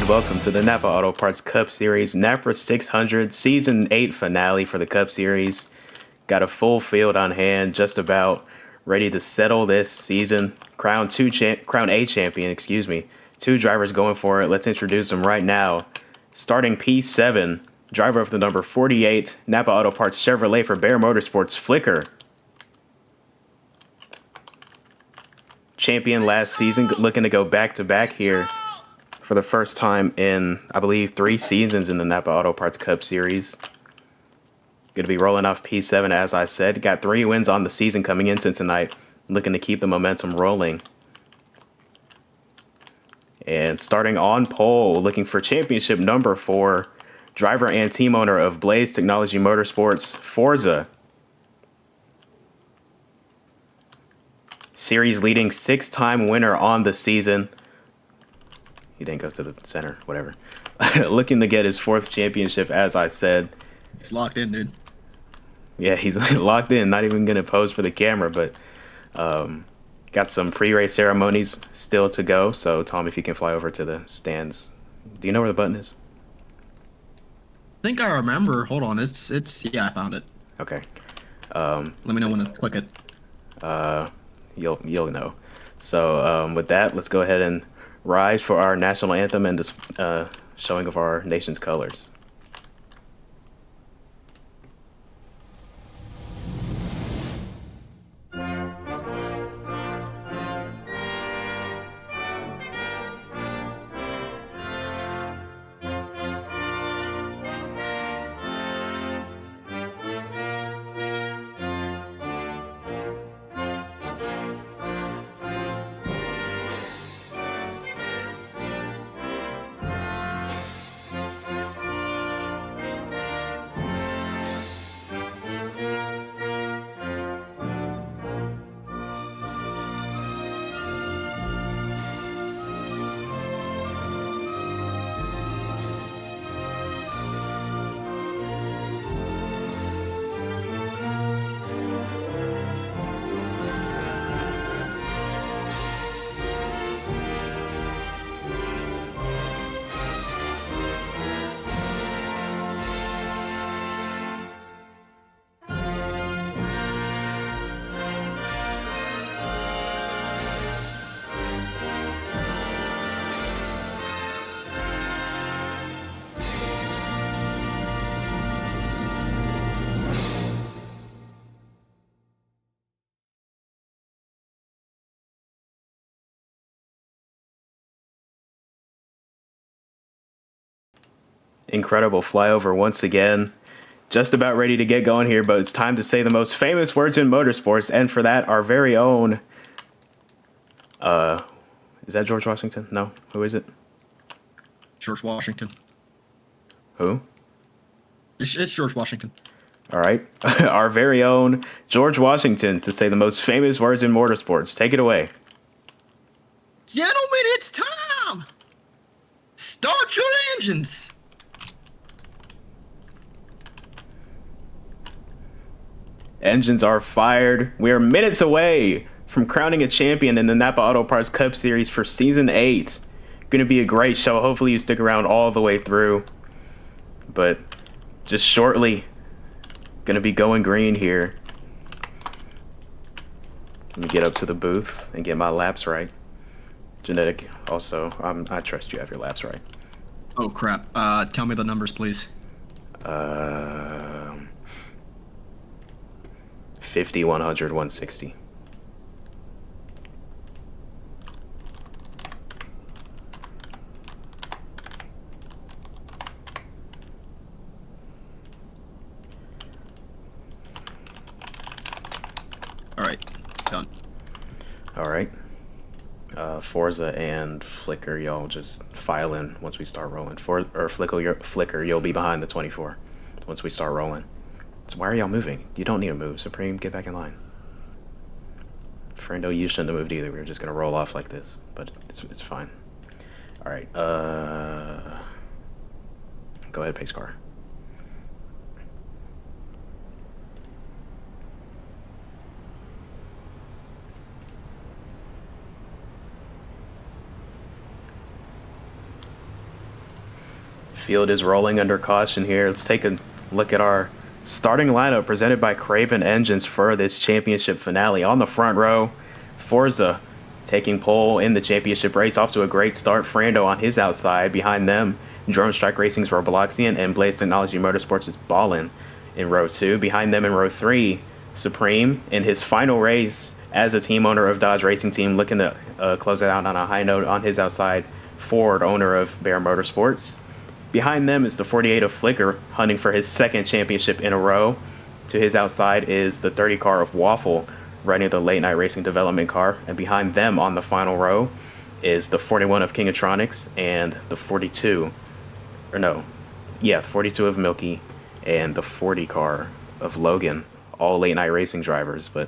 and welcome to the Napa Auto Parts Cup Series NAPRA 600 Season 8 finale for the Cup Series. Got a full field on hand, just about ready to settle this season. Crown A champion, excuse me. Two drivers going for it. Let's introduce them right now. Starting P7, driver of the number 48, Napa Auto Parts Chevrolet for Bear Motorsports, Flicker. Champion last season, looking to go back-to-back here for the first time in, I believe, 3 seasons in the Napa Auto Parts Cup Series. Going to be rolling off P7, as I said. Got 3 wins on the season coming into tonight. Looking to keep the momentum rolling. And starting on pole, looking for championship number 4, driver and team owner of Blaze Technology Motorsports, Forza. Series leading 6-time winner on the season. He didn't go to the center, whatever. Looking to get his 4th championship, as I said. He's locked in, dude. Yeah, he's locked in, not even going to pose for the camera, but got some pre-race ceremonies still to go. So, Tom, if you can fly over to the stands. Do you know where the button is? I think I remember. Hold on. Yeah, I found it. Okay. Let me know when to click it. You'll know. So, with that, let's go ahead and rise for our national anthem and the showing of our nation's colors. Incredible flyover once again. Just about ready to get going here, but it's time to say the most famous words in motorsports, and for that, our very own... is that George Washington? No? Who is it? George Washington. Who? It's George Washington. All right. Our very own George Washington to say the most famous words in motorsports. Take it away. Gentlemen, it's time! Start your engines! Engines are fired. We are minutes away from crowning a champion in the Napa Auto Parts Cup Series for Season 8. Going to be a great show. Hopefully you stick around all the way through. But just shortly, going to be going green here. Let me get up to the booth and get my laps right. Genetic, also, I trust you have your laps right. Oh, crap. Tell me the numbers, please. 50, 100, 160. All right. Done. All right. Forza and Flicker, y'all just file in once we start rolling. Flicker, you'll be behind the 24 once we start rolling. So why are y'all moving? You don't need to move. Supreme, get back in line. Friendo, you shouldn't have moved either. We were just going to roll off like this, but it's fine. All right. Go ahead, pace car. Field is rolling under caution here. Let's take a look at our starting lineup presented by Craven Engines for this championship finale. On the front row, Forza taking pole in the championship race, off to a great start. Frando on his outside. Behind them, Drone Strike Racing's Robloxian and Blaze Technology Motorsports is Ballin in row 2. Behind them in row 3, Supreme in his final race as a team owner of Dodge Racing Team, looking to close it out on a high note on his outside. Ford, owner of Bear Motorsports. Behind them is the 48 of Flicker, hunting for his second championship in a row. To his outside is the 30 car of Waffle, riding the late night racing development car. And behind them on the final row is the 41 of Kingatronics and the 42, or no, yeah, 42 of Milky and the 40 car of Logan, all late night racing drivers. But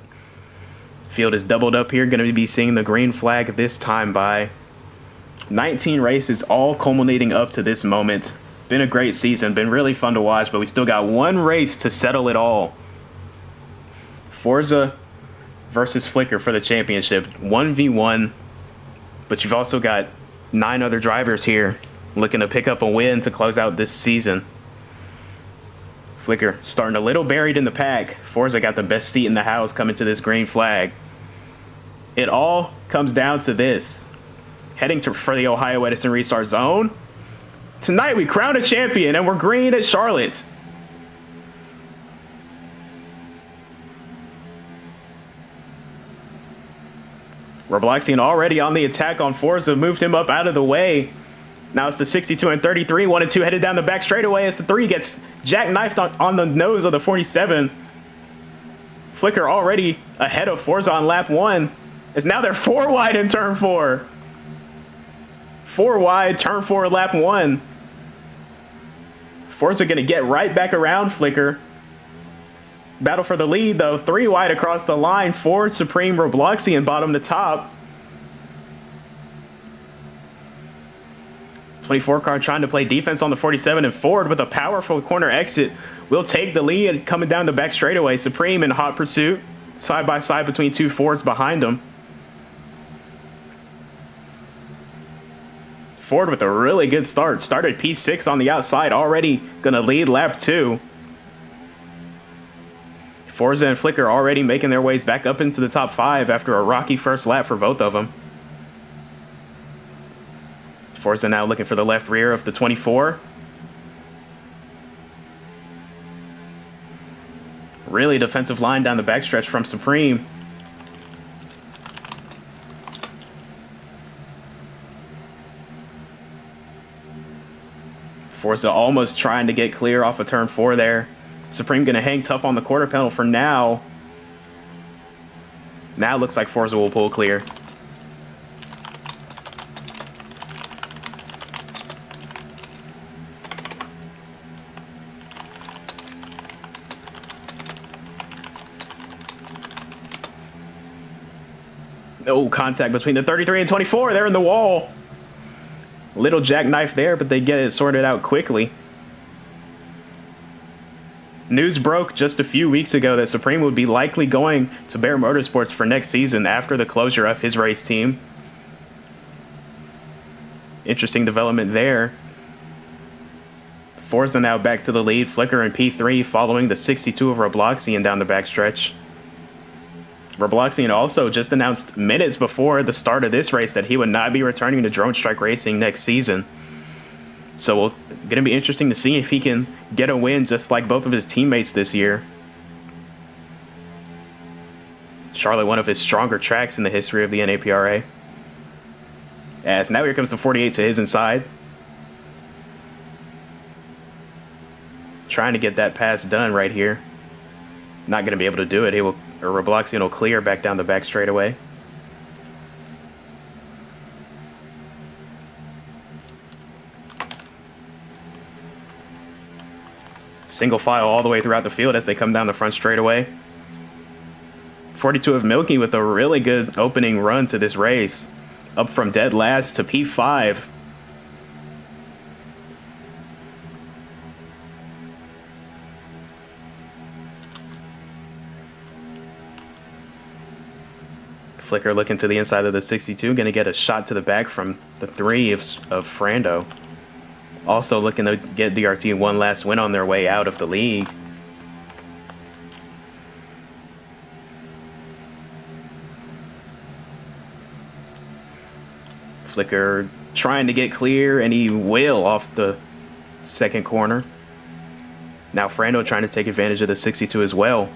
field is doubled up here, going to be seeing the green flag this time by 19 races, all culminating up to this moment. Been a great season, been really fun to watch, but we still got one race to settle it all. Forza versus Flicker for the championship, 1v1, but you've also got 9 other drivers here looking to pick up a win to close out this season. Flicker starting a little buried in the pack. Forza got the best seat in the house coming to this green flag. It all comes down to this. Heading for the Ohio Edison Restart Zone. Tonight we crown a champion and we're green at Charlotte. Robloxian already on the attack on Forza, moved him up out of the way. Now it's the 62 and 33, 1 and 2 headed down the back straightaway as the 3 gets jackknifed on the nose of the 47. Flicker already ahead of Forza on lap 1, as now they're 4 wide in turn 4. 4 wide, turn 4, lap 1. Forza gonna get right back around Flicker. Battle for the lead though, 3 wide across the line. Ford, Supreme, Robloxian bottom to top. 24 car trying to play defense on the 47, and Ford with a powerful corner exit will take the lead coming down the back straightaway. Supreme in hot pursuit, side by side between 2 Fords behind him. Ford with a really good start. Started P6 on the outside, already gonna lead lap 2. Forza and Flicker already making their ways back up into the top 5 after a rocky first lap for both of them. Forza now looking for the left rear of the 24. Really defensive line down the backstretch from Supreme. Forza almost trying to get clear off of turn 4 there. Supreme gonna hang tough on the quarter panel for now. Now looks like Forza will pull clear. Oh, contact between the 33 and 24. They're in the wall. Little jackknife there, but they get it sorted out quickly. News broke just a few weeks ago that Supreme would be likely going to Bear Motorsports for next season after the closure of his race team. Interesting development there. Forza now back to the lead. Flicker in P3 following the 62 of Robloxian down the backstretch. Robloxian also just announced minutes before the start of this race that he would not be returning to Drone Strike Racing next season. So it's going to be interesting to see if he can get a win just like both of his teammates this year. Charlotte, one of his stronger tracks in the history of the NAPRA. As now here comes the 48 to his inside. Trying to get that pass done right here. Not going to be able to do it. Robloxian will clear back down the back straightaway. Single file all the way throughout the field as they come down the front straightaway. 42 of Milky with a really good opening run to this race. Up from dead last to P5. Flicker looking to the inside of the 62, going to get a shot to the back from the 3 of Frando. also looking to get DRT one last win on their way out of the league. Flicker trying to get clear, and he will off the second corner. Now Frando trying to take advantage of the 62 as well.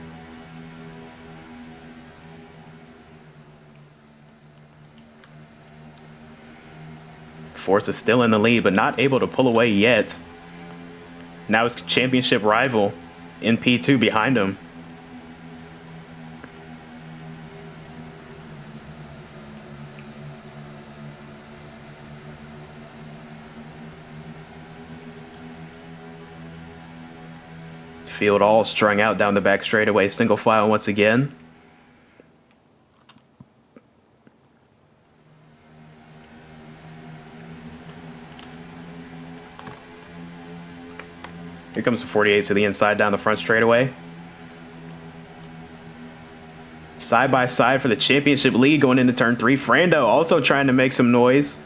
Forza still in the lead, but not able to pull away yet. Now his championship rival in P2 behind him. Field all strung out down the back straightaway, single file once again. Here comes the 48 to the inside down the front straightaway. Side by side for the championship lead going into turn 3. Frando also trying to make some noise.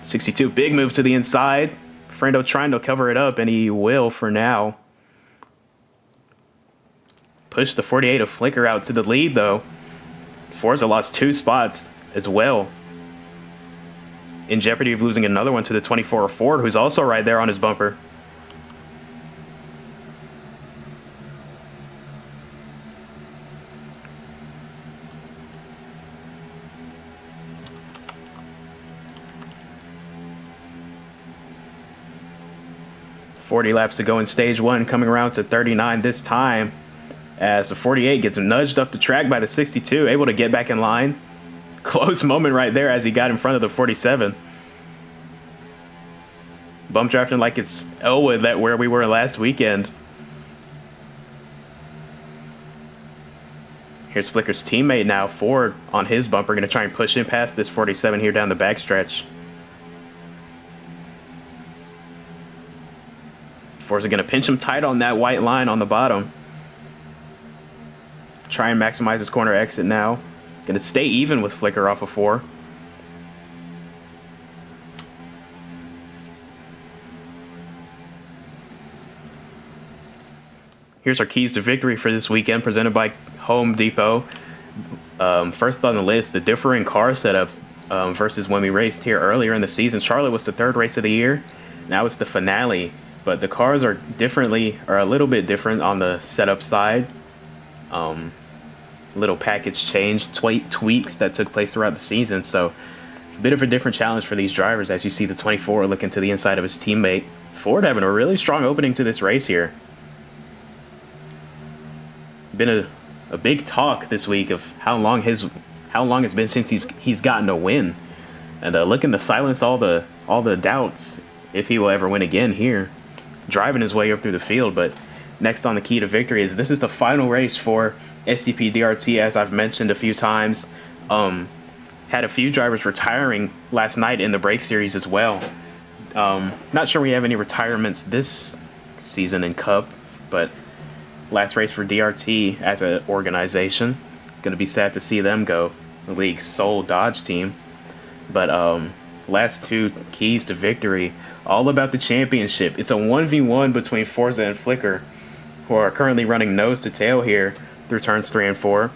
.62, big move to the inside. Frando trying to cover it up, and he will for now. Push the 48 of Flicker out to the lead, though. Forza lost 2 spots as well. In jeopardy of losing another one to the 24 of Ford, who's also right there on his bumper. .40 laps to go in stage 1, coming around to 39 this time, as the 48 gets nudged up the track by the 62, able to get back in line. Close moment right there as he got in front of the 47. Bump drafting like it's Elwood, that where we were last weekend. Here's Flicker's teammate now, Ford, on his bumper, going to try and push him past this 47 here down the backstretch. Forza going to pinch him tight on that white line on the bottom. Try and maximize his corner exit now. Going to stay even with Flicker off of 4. Here's our keys to victory for this weekend, presented by Home Depot. First on the list, the differing car setups versus when we raced here earlier in the season. Charlotte was the 3rd race of the year. Now it's the finale. But the cars are a little bit different on the setup side. Little package change, tweaks that took place throughout the season. So a bit of a different challenge for these drivers, as you see the 24 looking to the inside of his teammate. Ford having a really strong opening to this race here. Been a big talk this week of how long it's been since he's gotten a win, and looking to silence all the doubts if he will ever win again here. Driving his way up through the field, but next on the key to victory is this is the final race for STP DRT, as I've mentioned a few times. Had a few drivers retiring last night in the break series as well. Not sure we have any retirements this season in Cup, but last race for DRT as an organization. Going to be sad to see them go, the league's sole Dodge team. But last 2 keys to victory, all about the championship. It's a 1v1 between Forza and Flicker, who are currently running nose to tail here through turns 3 and 4.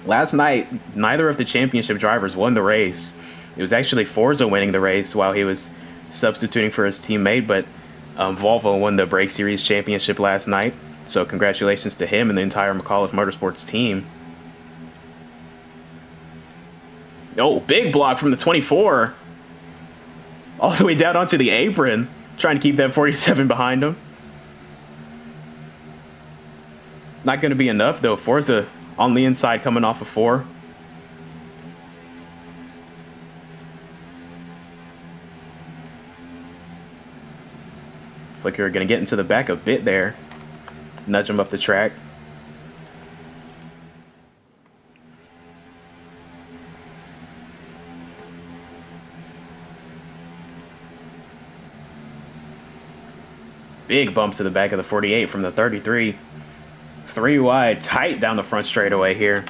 Last night, neither of the championship drivers won the race. It was actually Forza winning the race while he was substituting for his teammate, but Volvo won the Break Series championship last night. So congratulations to him and the entire McAuliffe Motorsports team. Oh, big block from the 24. All the way down onto the apron, trying to keep that 47 behind him. Not going to be enough, though. Forza on the inside coming off of 4. Flicker going to get into the back a bit there. Nudge him up the track. Big bumps to the back of the 48 from the 33. 3 wide, tight down the front straightaway here.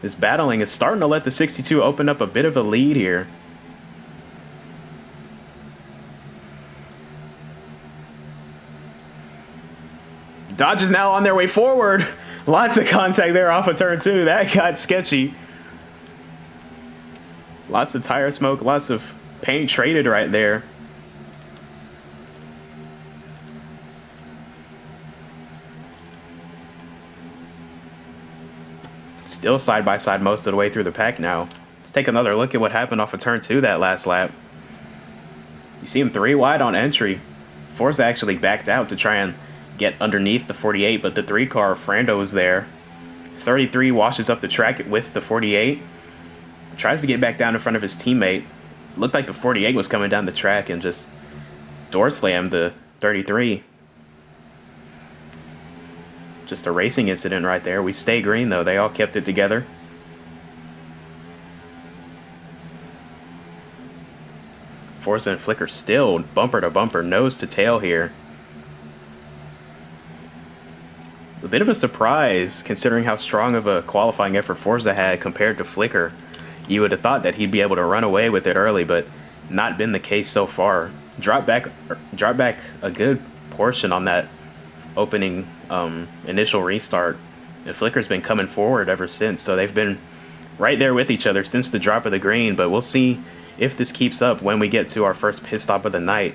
This battling is starting to let the 62 open up a bit of a lead here. Dodge is now on their way forward. Lots of contact there off of turn 2. That got sketchy. Lots of tire smoke, lots of paint traded right there. Still side by side most of the way through the pack now. Let's take another look at what happened off of turn 2 that last lap. You see him 3 wide on entry. Forza actually backed out to try and get underneath the 48, but the 3 car, Frando, was there. 33 washes up the track with the 48. Tries to get back down in front of his teammate. Looked like the 48 was coming down the track and just door slammed the 33. Just a racing incident right there. We stay green though. They all kept it together. Forza and Flicker still bumper to bumper, nose to tail here. A bit of a surprise considering how strong of a qualifying effort Forza had compared to Flicker. You would have thought that he'd be able to run away with it early, but not been the case so far. Drop back a good portion on that opening initial restart. And Flicker's been coming forward ever since, so they've been right there with each other since the drop of the green, but we'll see if this keeps up when we get to our first pit stop of the night,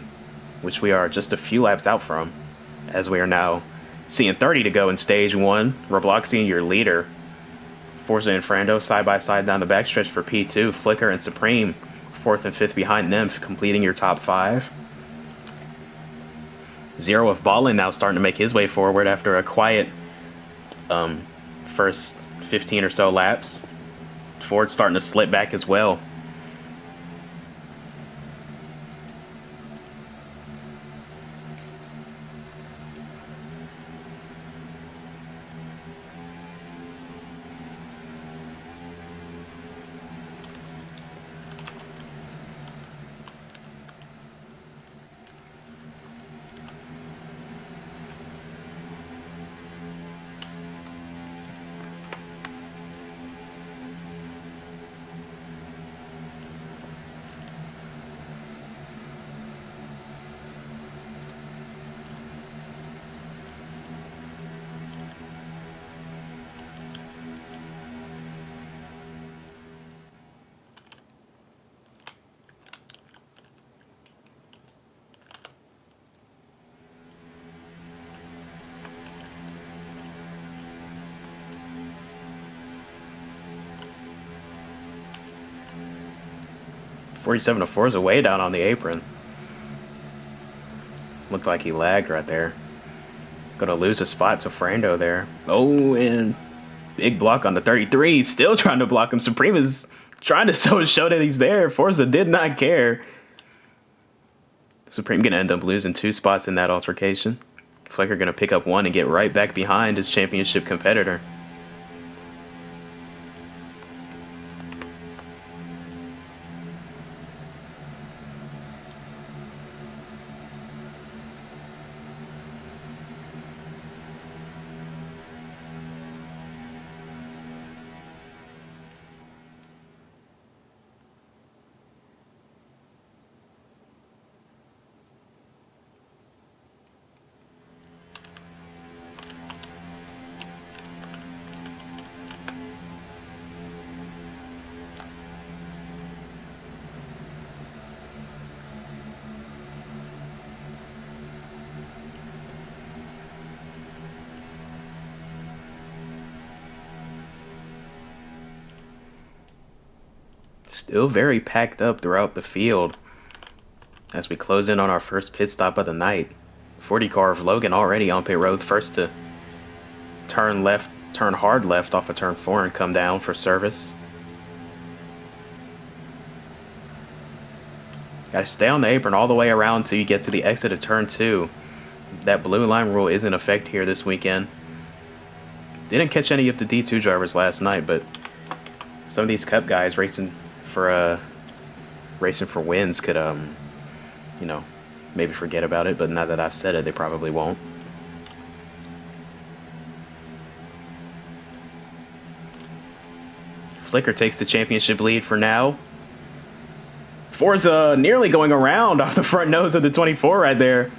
which we are just a few laps out from, as we are now seeing 30 to go in stage 1. Robloxian, your leader. Forza and Frando side by side down the backstretch for P2. Flicker and Supreme 4th and 5th behind them, completing your top 5. Zero of Ballin now starting to make his way forward after a quiet first 15 or so laps. Ford starting to slip back as well. .47 to Forza way down on the apron. Looked like he lagged right there. Gonna lose a spot to Frando there. Oh, and big block on the 33. Still trying to block him. Supreme is trying to show that he's there. Forza did not care. Supreme gonna end up losing 2 spots in that altercation. Flicker gonna pick up 1 and get right back behind his championship competitor. Still very packed up throughout the field as we close in on our first pit stop of the night. 40 car of Logan already on pit road, first to turn hard left off of turn 4 and come down for service. Gotta stay on the apron all the way around till you get to the exit of turn 2. That blue line rule is in effect here this weekend. Didn't catch any of the D2 drivers last night, but some of these Cup guys racing for wins could you know, maybe forget about it, but now that I've said it, they probably won't. Flicker takes the championship lead for now. Forza nearly going around off the front nose of the 24 right there.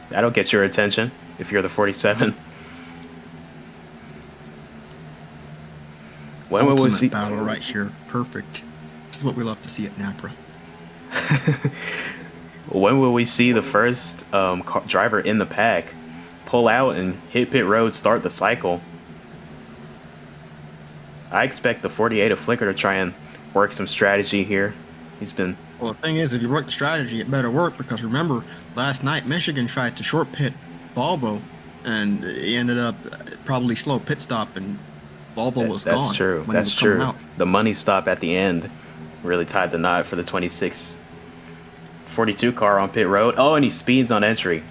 That'll get your attention if you're the 47. When will we see battle right here? Perfect. This is what we love to see at NAPRA. When will we see the first driver in the pack pull out and hit pit road, start the cycle? I expect the 48 of Flicker to try and work some strategy here. He's been... Well, the thing is, if you work the strategy, it better work, because remember, last night Michigan tried to short pit Volvo, and he ended up probably slow pit stop, and Volvo was gone. That's true. That's true. The money stop at the end really tied the knot for the 26 42 car on pit road. Oh, and he speeds on entry.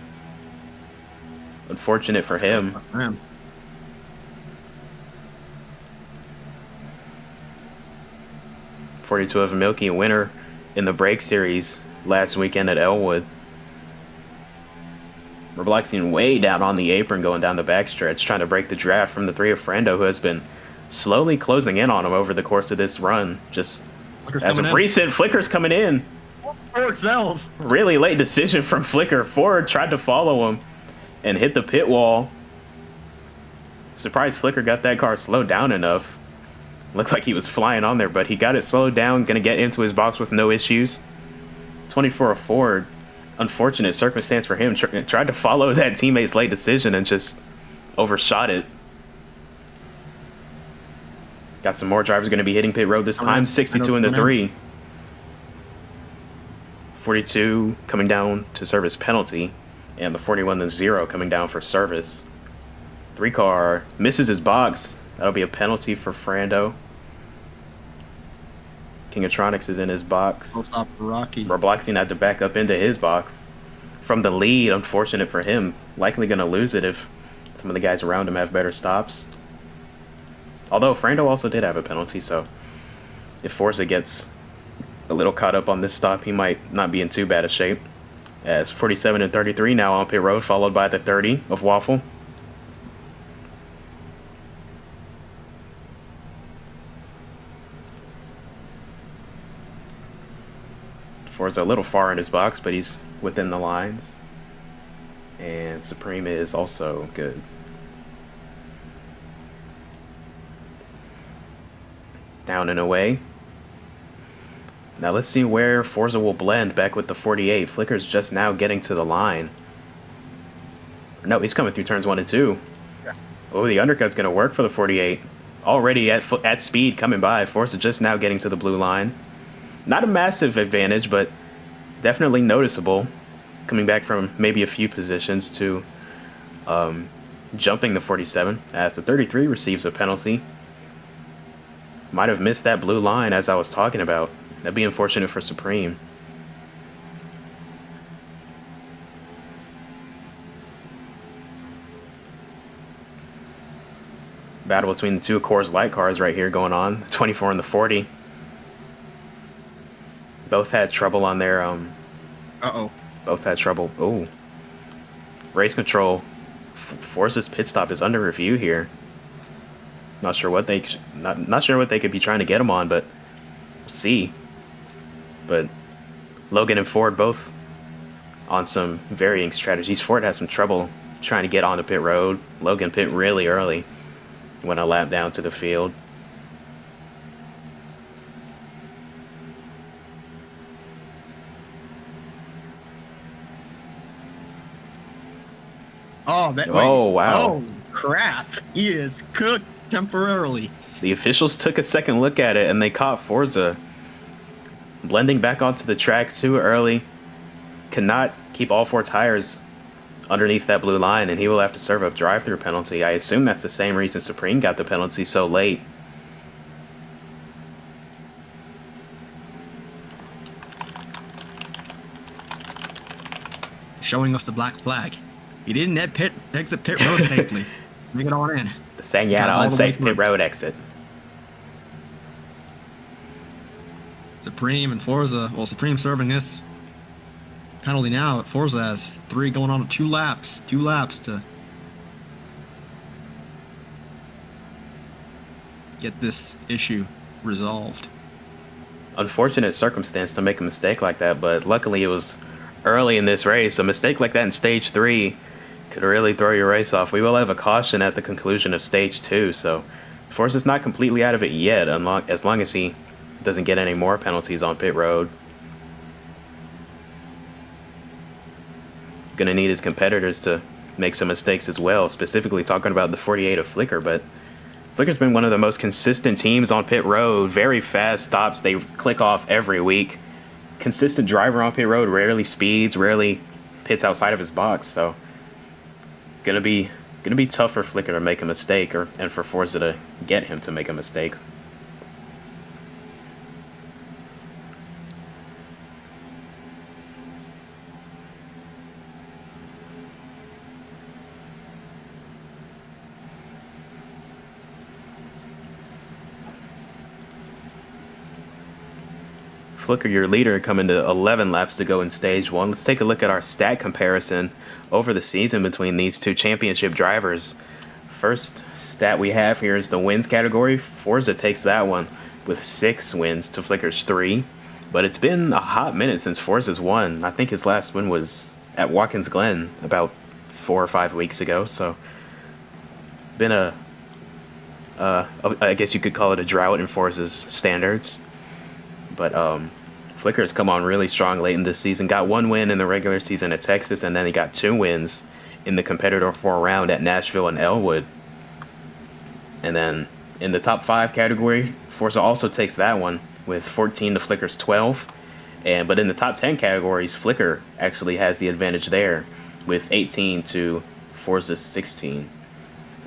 Unfortunate for him. 42 of Milky, winner in the break series last weekend at Elwood. Robloxian way down on the apron going down the backstretch, trying to break the draft from the 3 of Frando, who has been slowly closing in on him over the course of this run. Just as of recent, Flicker's coming in. Ford sells. Really late decision from Flicker. Ford tried to follow him and hit the pit wall. Surprised Flicker got that car slowed down enough. Looked like he was flying on there, but he got it slowed down, gonna get into his box with no issues. 24 of Ford, unfortunate circumstance for him, tried to follow that teammate's late decision and just overshot it. Got some more drivers gonna be hitting pit road this time, 62 in the 3. 42 coming down to service penalty, and the 41 the 0 coming down for service. 3 car misses his box. That'll be a penalty for Frando. Kingatronics is in his box. I'll stop for Rocky. Robloxian had to back up into his box from the lead. Unfortunate for him. Likely going to lose it if some of the guys around him have better stops. Although Frando also did have a penalty, so if Forza gets a little caught up on this stop, he might not be in too bad a shape. As 47 and 33 now on pit road, followed by the 30 of Waffle. Forza a little far in his box, but he's within the lines. And Supreme is also good. Down and away. Now let's see where Forza will blend back with the 48. Flicker's just now getting to the line. No, he's coming through turns 1 and 2. Yeah. Oh, the undercut's going to work for the 48. Already at speed coming by. Forza just now getting to the blue line. Not a massive advantage, but definitely noticeable. Coming back from maybe a few positions to jumping the 47 as the 33 receives a penalty. Might have missed that blue line as I was talking about. That'd be unfortunate for Supreme. Battle between the 2 Coors Light cars right here going on. The 24 and the 40. Both had trouble on their both had trouble. Oh. Race control. Forza's pit stop is under review here. Not sure what they not sure what they could be trying to get him on, but we'll see. But Logan and Ford both on some varying strategies. Ford has some trouble trying to get onto pit road. Logan pit really early. Went a lap down to the field. Oh, wow. Oh, crap. He is cooked temporarily. The officials took a second look at it, and they caught Forza blending back onto the track too early. Cannot keep all 4 tires underneath that blue line, and he will have to serve a drive-through penalty. I assume that's the same reason Supreme got the penalty so late. Showing us the black flag. He didn't exit pit road safely. Bring it on in. The Sanyata unsafe pit road exit. Supreme and Forza. Well, Supreme serving this penalty now. Forza has 3 going on to 2 laps. 2 laps to get this issue resolved. Unfortunate circumstance to make a mistake like that, but luckily it was early in this race. A mistake like that in stage 3 could really throw your race off. We will have a caution at the conclusion of stage 2, so Force is not completely out of it yet, as long as he doesn't get any more penalties on pit road. Gonna need his competitors to make some mistakes as well, specifically talking about the 48 of Flicker, but Flicker's been one of the most consistent teams on pit road. Very fast stops they click off every week. Consistent driver on pit road, rarely speeds, rarely pits outside of his box, so gonna be tough for Flicker to make a mistake, and for Forza to get him to make a mistake. Flicker, your leader, coming to 11 laps to go in stage 1. Let's take a look at our stat comparison over the season between these two championship drivers. First stat we have here is the wins category. Forza takes that one with 6 wins to Flicker's 3. But it's been a hot minute since Forza's won. I think his last win was at Watkins Glen about 4 or 5 weeks ago. So been I guess you could call it a drought in Forza's standards. But Flicker has come on really strong late in this season. Got 1 win in the regular season at Texas, and then he got 2 wins in the competitor 4 round at Nashville and Elwood. And then in the top 5 category, Forza also takes that one with 14 to Flicker's 12. But in the top 10 categories, Flicker actually has the advantage there with 18 to Forza's 16.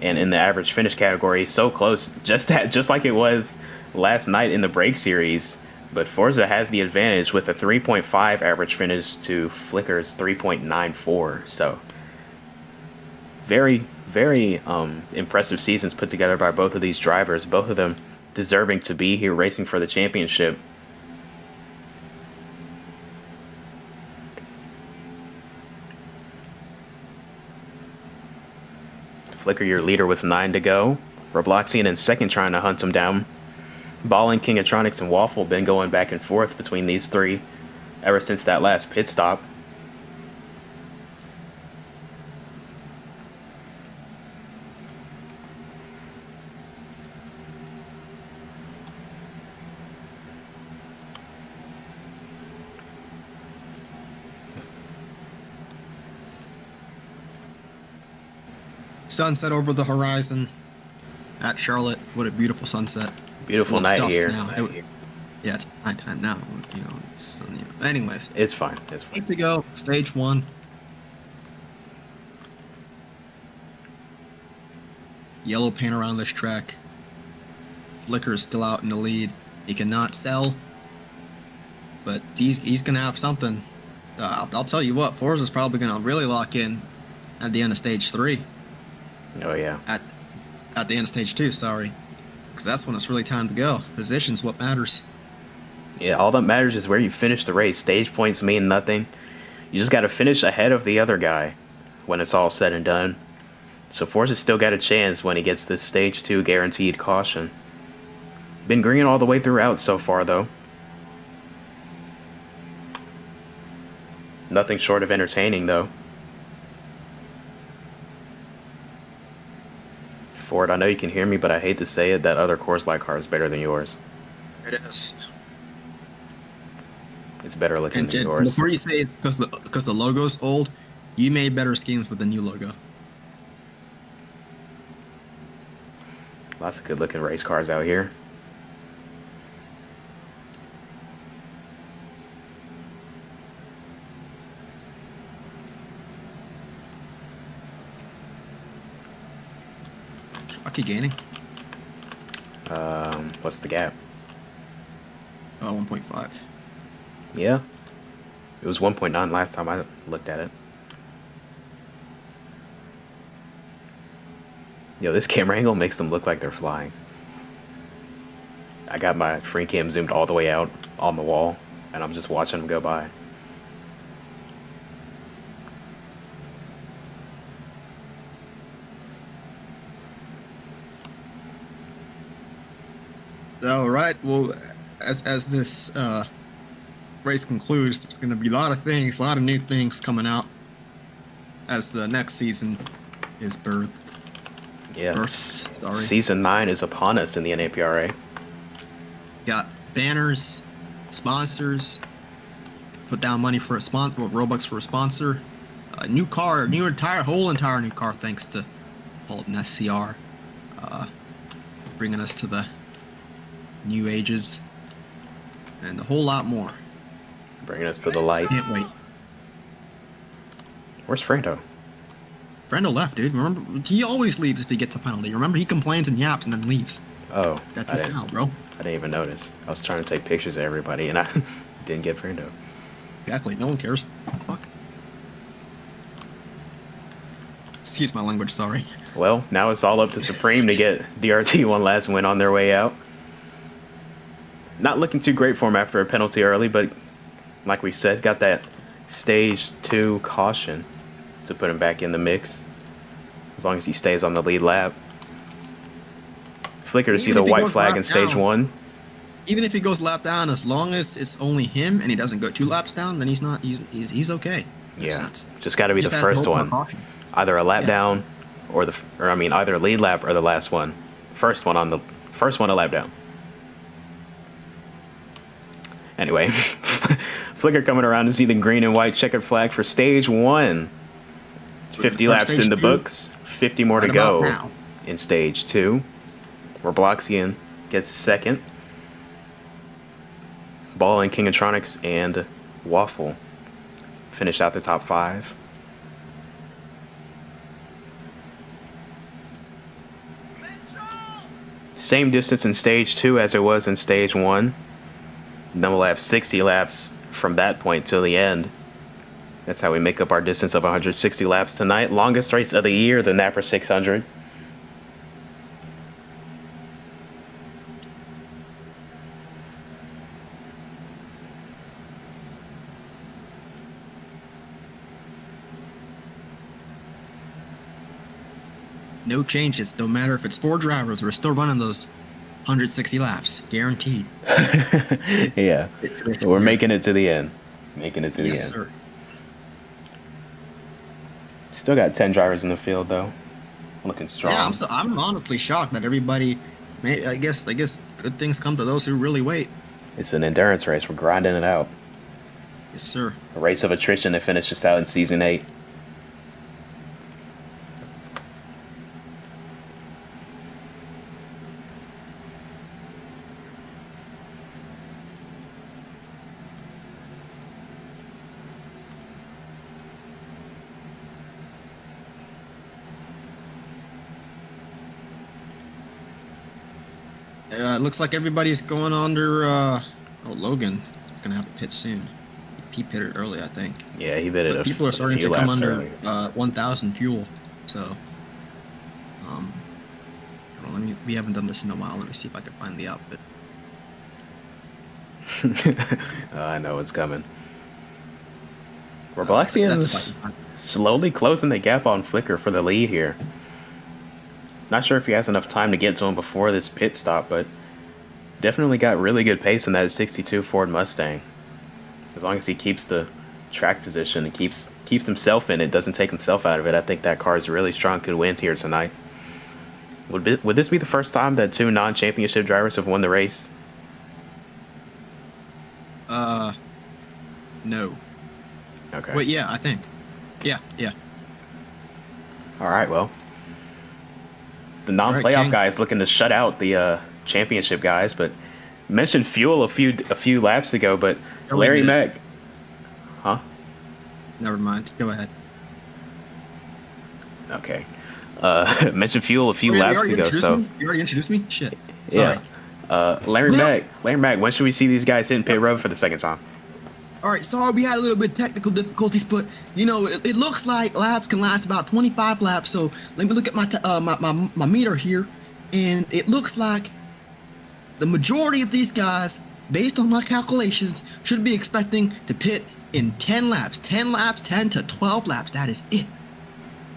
And in the average finish category, so close, just like it was last night in the break series. But Forza has the advantage with a 3.5 average finish to Flicker's 3.94. So very, very impressive seasons put together by both of these drivers. Both of them deserving to be here racing for the championship. Flicker, your leader, with 9 to go. Robloxian in second, trying to hunt him down. Ballin, Kingatronics, and Waffle been going back and forth between these 3 ever since that last pit stop. Sunset over the horizon at Charlotte. What a beautiful sunset. Beautiful night here. Yeah, it's nighttime now. Anyways, it's fine. It's fine. 8 to go. Stage 1. Yellow paint around this track. Flicker is still out in the lead. He cannot sell, but he's gonna have something. I'll tell you what. Forza's probably gonna really lock in at the end of stage 3. Oh yeah. At the end of stage 2, sorry. Because that's when it's really time to go. Position's what matters. Yeah, all that matters is where you finish the race. Stage points mean nothing. You just got to finish ahead of the other guy when it's all said and done. So Forza's still got a chance when he gets this stage 2 guaranteed caution. Been green all the way throughout so far, though. Nothing short of entertaining, though. Ford, I know you can hear me, but I hate to say it, that other Coors Light car is better than yours. It is. It's better looking than yours. Before you say it, because the logo's old, you made better schemes with the new logo. Lots of good looking race cars out here. Rocky gaining. What's the gap? 1.5. Yeah. It was 1.9 last time I looked at it. Yo, this camera angle makes them look like they're flying. I got my free cam zoomed all the way out on the wall, and I'm just watching them go by. All right. Well, as this race concludes, there's going to be a lot of things, a lot of new things coming out as the next season is birthed. Yeah, Sorry. season 9 is upon us in the NAPRA. Got banners, sponsors, put down money for a sponsor, Robux for a sponsor, a new car, whole entire new car, thanks to Bolton SCR, bringing us to the new ages, and a whole lot more. Bringing us to the light. Can't wait. Where's Frando? Frando left, dude. Remember, he always leaves if he gets a penalty. Remember, he complains and yaps and then leaves. Oh, That's his style, bro. I didn't even notice. I was trying to take pictures of everybody, and I didn't get Frando. Exactly. No one cares. Fuck. Excuse my language, sorry. Well, now it's all up to Supreme to get DRT one last win on their way out. Not looking too great for him after a penalty early, but like we said, got that stage 2 caution to put him back in the mix, as long as he stays on the lead lap. Flicker to see the white flag in stage 1. Even if he goes lap down, as long as it's only him and he doesn't go 2 laps down, then he's okay. Yeah, just got to be the first one. Either a lap down, or either a lead lap or the last one. First one a lap down. Anyway, Flicker coming around to see the green and white checkered flag for stage 1. 50 laps in the books, 50 more to go in stage 2. Where Bloxian gets second. Ball and Kingatronics and Waffle finish out the top 5. Same distance in stage 2 as it was in stage 1. Then we'll have 60 laps from that point till the end. That's how we make up our distance of 160 laps tonight. Longest race of the year, the NAPRA 600. No changes. No matter if it's 4 drivers, we're still running those 160 laps, guaranteed. Yeah, we're making it to the end. Making it to the end. Yes, sir. Still got 10 drivers in the field though. Looking strong. Yeah, I'm honestly shocked that everybody. I guess good things come to those who really wait. It's an endurance race. We're grinding it out. Yes, sir. A race of attrition that finishes out in season 8. It looks like everybody's going under. Logan is gonna have to pitch soon. He pitted early, I think. Yeah, he pitted. But people are starting to come under 1,000 fuel. So, we haven't done this in a while. Let me see if I can find the outfit. I know it's coming. Robloxian's slowly closing the gap on Flicker for the lead here. Not sure if he has enough time to get to him before this pit stop, but definitely got really good pace in that 62 Ford Mustang. As long as he keeps the track position and keeps himself in it, doesn't take himself out of it, I think that car is really strong, could win here tonight. Would this be the first time that 2 non-championship drivers have won the race? No. Okay. Wait, yeah, I think. Yeah. All right, well. The non-playoff guys looking to shut out the championship guys, but mentioned fuel a few laps ago, but Larry Mack, huh? Never mind. Go ahead. Okay. Mentioned fuel a few laps ago, so you already introduced me. Shit. Sorry. Yeah. Larry Mack, when should we see these guys hitting pit road for the second time? All right, sorry we had a little bit of technical difficulties, but it looks like laps can last about 25 laps. So let me look at my meter here, and it looks like the majority of these guys, based on my calculations, should be expecting to pit in 10 laps. 10 laps, 10 to 12 laps. That is it.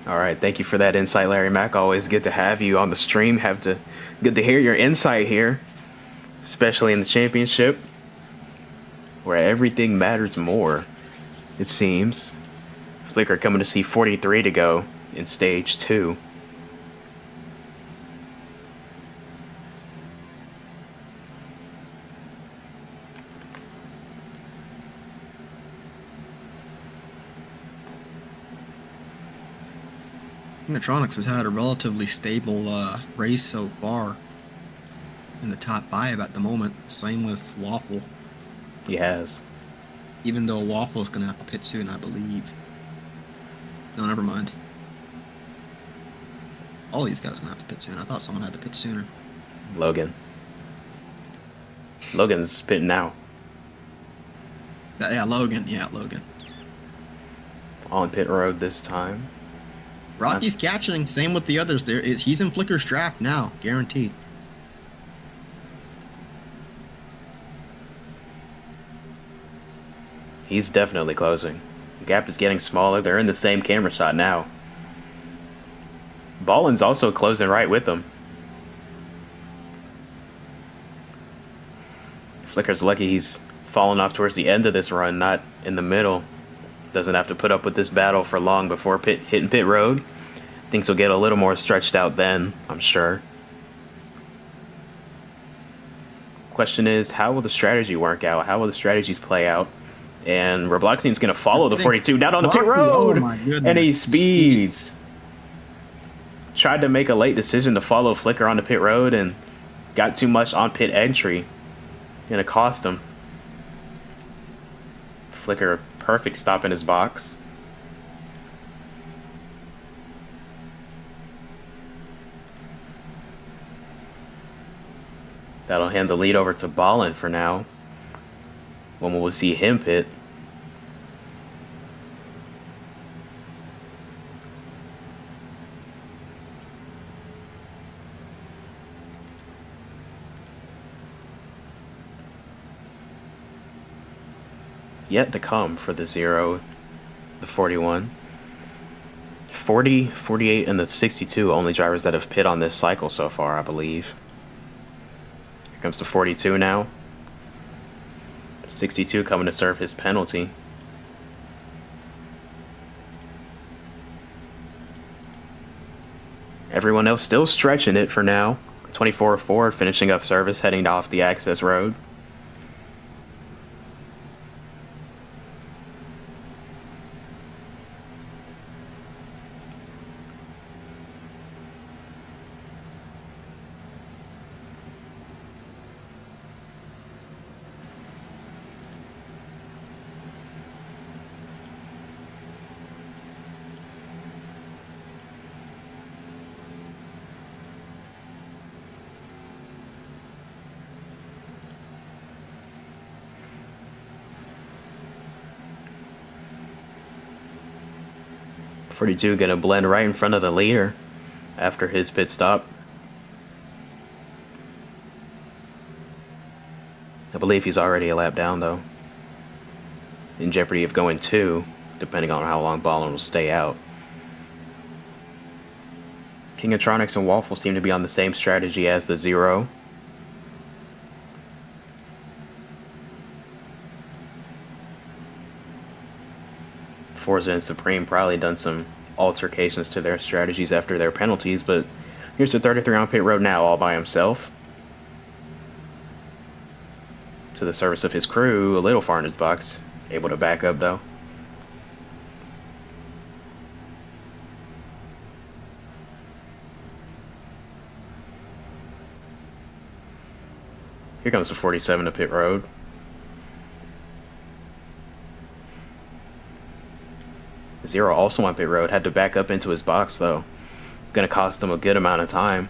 All right, thank you for that insight, Larry Mack. Always good to have you on the stream. Good to hear your insight here. especially in the championship, where everything matters more, it seems. Flicker coming to see 43 to go in stage 2. Mechatronics has had a relatively stable race so far. In the top 5 at the moment. Same with Waffle. He has. Even though Waffle's going to have to pit soon, I believe. No, never mind. All these guys are going to have to pit soon. I thought someone had to pit sooner. Logan. Logan's pitting now. Yeah, Logan. Yeah, Logan. On pit road this time. Rocky's catching. Same with the others. He's in Flicker's draft now. Guaranteed. He's definitely closing. The gap is getting smaller. They're in the same camera shot now. Ballin's also closing right with them. Flicker's lucky he's fallen off towards the end of this run, not in the middle. Doesn't have to put up with this battle for long before hitting pit road. Things will get a little more stretched out then, I'm sure. Question is, how will the strategy work out? How will the strategies play out? And Robloxian's going to follow the 42 down on the pit road. Oh my goodness. And he speeds. Tried to make a late decision to follow Flicker on the pit road and got too much on pit entry. Going to cost him. Flicker, perfect stop in his box. That'll hand the lead over to Ballin for now. When we'll see him pit. Yet to come for the 0, the 41. 40, 48, and the 62 only drivers that have pit on this cycle so far, I believe. Here comes the 42 now. 62 coming to serve his penalty. Everyone else still stretching it for now. 24 Ford finishing up service, heading off the access road. .42 gonna blend right in front of the leader after his pit stop. I believe he's already a lap down though. In jeopardy of going 2, depending on how long Ballin will stay out. Kingatronics and Waffle seem to be on the same strategy as the 0. Forza and Supreme probably done some altercations to their strategies after their penalties, but here's the 33 on pit road now all by himself. To the service of his crew, a little far in his box. Able to back up though. Here comes the 47 to pit road. Zero also on pit road, had to back up into his box though. Gonna cost him a good amount of time.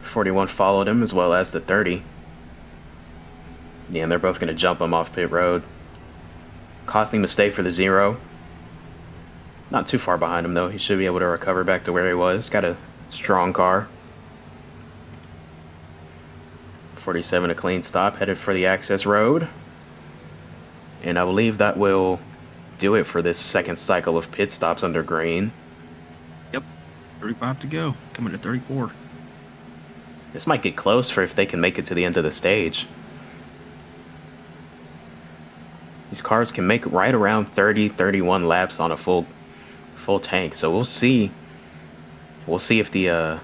41 followed him as well as the 30. Yeah, and they're both gonna jump him off pit road. Costing mistake for the 0. Not too far behind him though, he should be able to recover back to where he was. Got a strong car. 47 a clean stop, headed for the access road. And I believe that will do it for this second cycle of pit stops under green. Yep. 35 to go. Coming to 34. This might get close for if they can make it to the end of the stage. These cars can make right around 30, 31 laps on a full tank. So we'll see. We'll see if the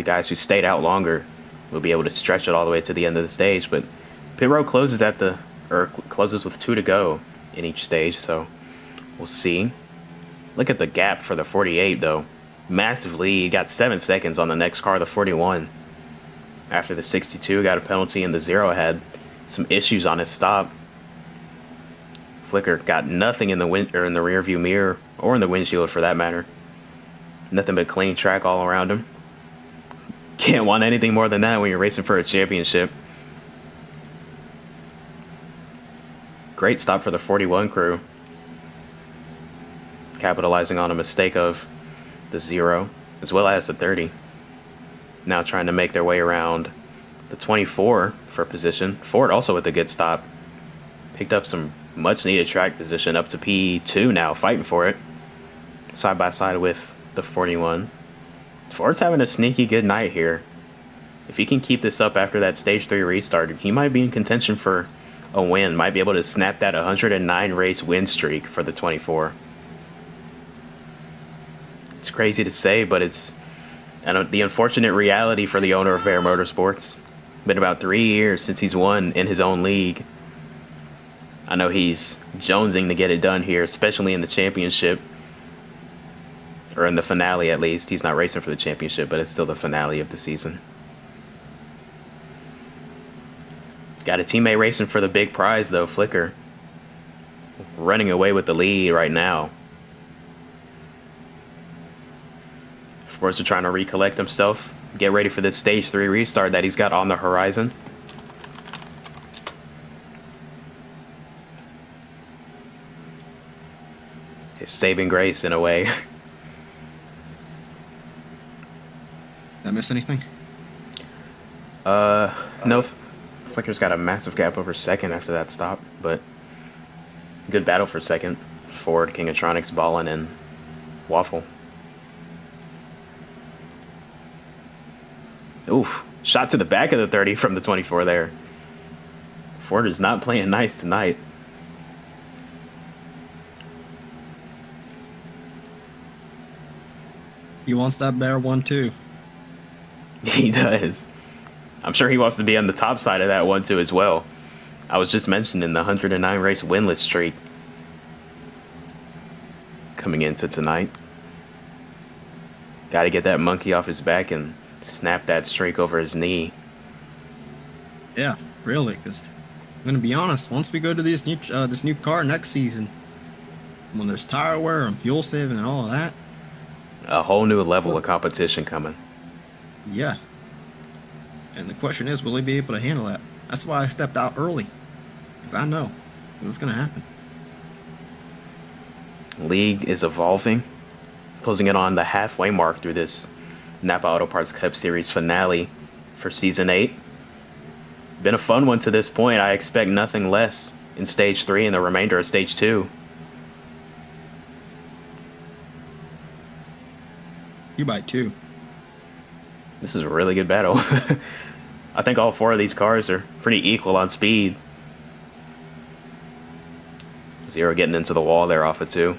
guys who stayed out longer will be able to stretch it all the way to the end of the stage. But pit road closes closes with 2 to go in each stage. So we'll see. Look at the gap for the 48 though. Massive lead. He got 7 seconds on the next car, the 41. After the 62 got a penalty and the 0 had some issues on his stop. Flicker got nothing in the rear view mirror or in the windshield for that matter. Nothing but clean track all around him. Can't want anything more than that when you're racing for a championship. Great stop for the 41 crew. Capitalizing on a mistake of the 0 as well as the 30. Now trying to make their way around the 24 for position. Ford also with a good stop. Picked up some much needed track position up to P2 now, fighting for it. Side by side with the 41. Ford's having a sneaky good night here. If he can keep this up after that stage 3 restart, he might be in contention for a win. Might be able to snap that 109 race win streak for the 24. It's crazy to say, but it's the unfortunate reality for the owner of Bear Motorsports. Been about 3 years since he's won in his own league. I know he's jonesing to get it done here, especially in the championship. Or in the finale, at least. He's not racing for the championship, but it's still the finale of the season. Got a teammate racing for the big prize, though, Flicker. Running away with the lead right now. Forza trying to recollect himself. Get ready for this stage 3 restart that he's got on the horizon. His saving grace, in a way. Did I miss anything? No. Flicker's got a massive gap over second after that stop, but good battle for second. Ford, Kingatronics, Ballin, and Waffle. Oof. Shot to the back of the 30 from the 24 there. Ford is not playing nice tonight. He wants that Bear 1-2. He does. I'm sure he wants to be on the top side of that 1-2 as well. I was just mentioning the 109 race winless streak coming into tonight. Got to get that monkey off his back and snap that streak over his knee. Yeah, really, because I'm going to be honest, once we go to this new car next season, when there's tire wear and fuel saving and all of that, a whole new level of competition coming. Yeah. And the question is, will he be able to handle that? That's why I stepped out early, because I know it was going to happen. League is evolving, closing in on the halfway mark through this Napa Auto Parts Cup Series finale for Season 8. Been a fun one to this point. I expect nothing less in Stage 3 and the remainder of Stage 2. You by 2. This is a really good battle. I think all 4 of these cars are pretty equal on speed. 0 getting into the wall there off of 2.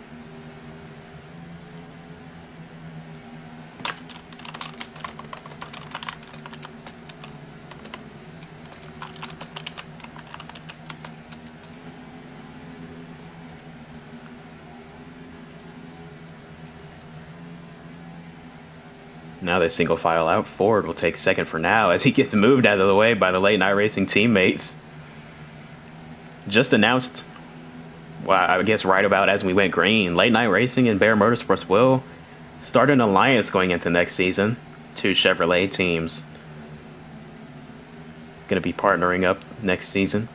Now they single file out. Ford will take second for now as he gets moved out of the way by the Late Night Racing teammates. Just announced, well, I guess right about as we went green, Late Night Racing and Bear Motorsports will start an alliance going into next season. 2 Chevrolet teams going to be partnering up next season.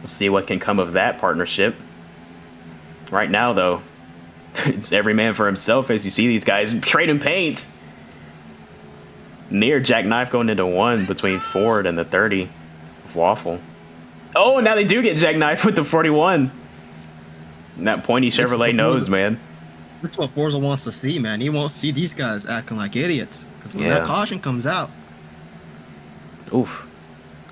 We'll see what can come of that partnership. Right now, though, it's every man for himself as you see these guys trading paint. Near jackknife going into 1 between Ford and the 30 of Waffle. Oh, now they do get jackknife with the 41. And that pointy Chevrolet nose, man. That's what Forza wants to see, man. He won't see these guys acting like idiots. Because when that Yeah. caution comes out, Oof.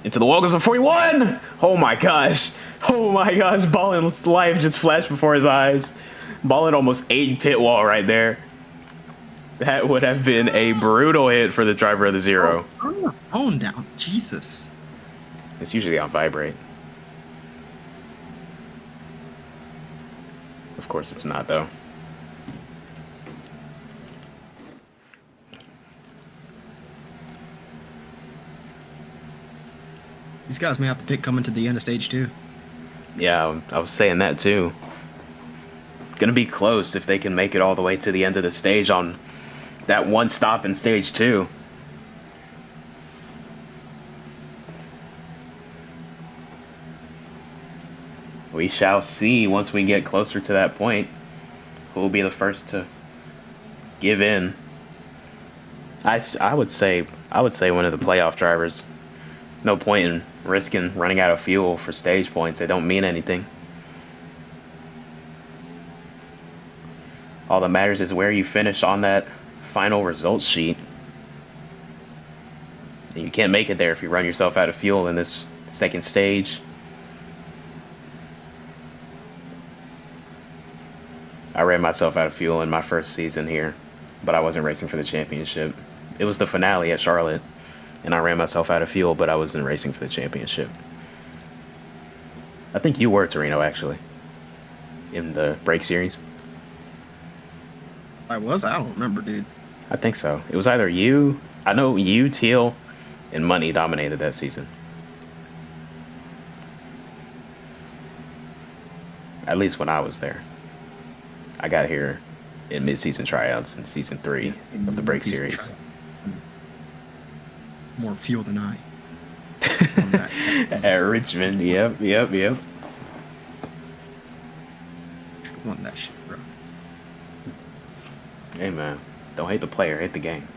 Into the wall goes a 41! Oh my gosh. Oh my gosh. Ballin's life just flashed before his eyes. Ballin almost ate pit wall right there. That would have been a brutal hit for the driver of the zero. turn your phone down. Jesus. It's usually on vibrate. Of course it's not, though. These guys may have to pick coming to the end of stage 2. Yeah, I was saying that too. Gonna be close if they can make it all the way to the end of the stage on that one stop in stage 2. We shall see once we get closer to that point who will be the first to give in. I would say one of the playoff drivers. No point in risking running out of fuel for stage points. They don't mean anything. All that matters is where you finish on that final results sheet. You can't make it there if you run yourself out of fuel in this second stage. I ran myself out of fuel in my first season here, but I wasn't racing for the championship. It was the finale at Charlotte, and I ran myself out of fuel, but I wasn't racing for the championship. I think you were, Torino, actually, in the break series. I was? I don't remember, dude. I think so. It was either you, I know you, Teal, and Money dominated that season. At least when I was there. I got here in mid-season tryouts in season 3 of the break series. More fuel than I. At Richmond, yep. Won that shit, bro. Hey man, don't hate the player, hate the game.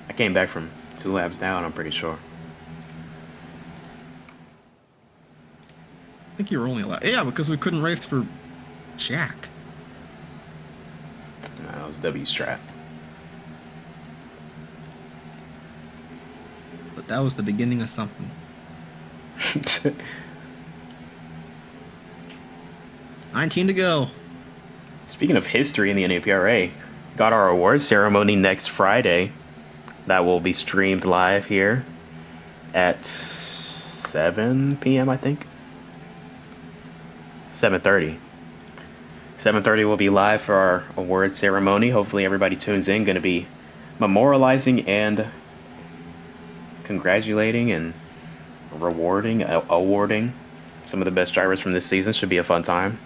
I came back from 2 laps down, I'm pretty sure. I think you were only allowed. Yeah, because we couldn't race for Jack. No, it was W Strat. But that was the beginning of something. 19 to go. Speaking of history in the NAPRA, got our awards ceremony next Friday. That will be streamed live here at 7 p.m. I think. 7:30. 7:30 will be live for our award ceremony. Hopefully everybody tunes in. Going to be memorializing and congratulating and awarding some of the best drivers from this season. Should be a fun time.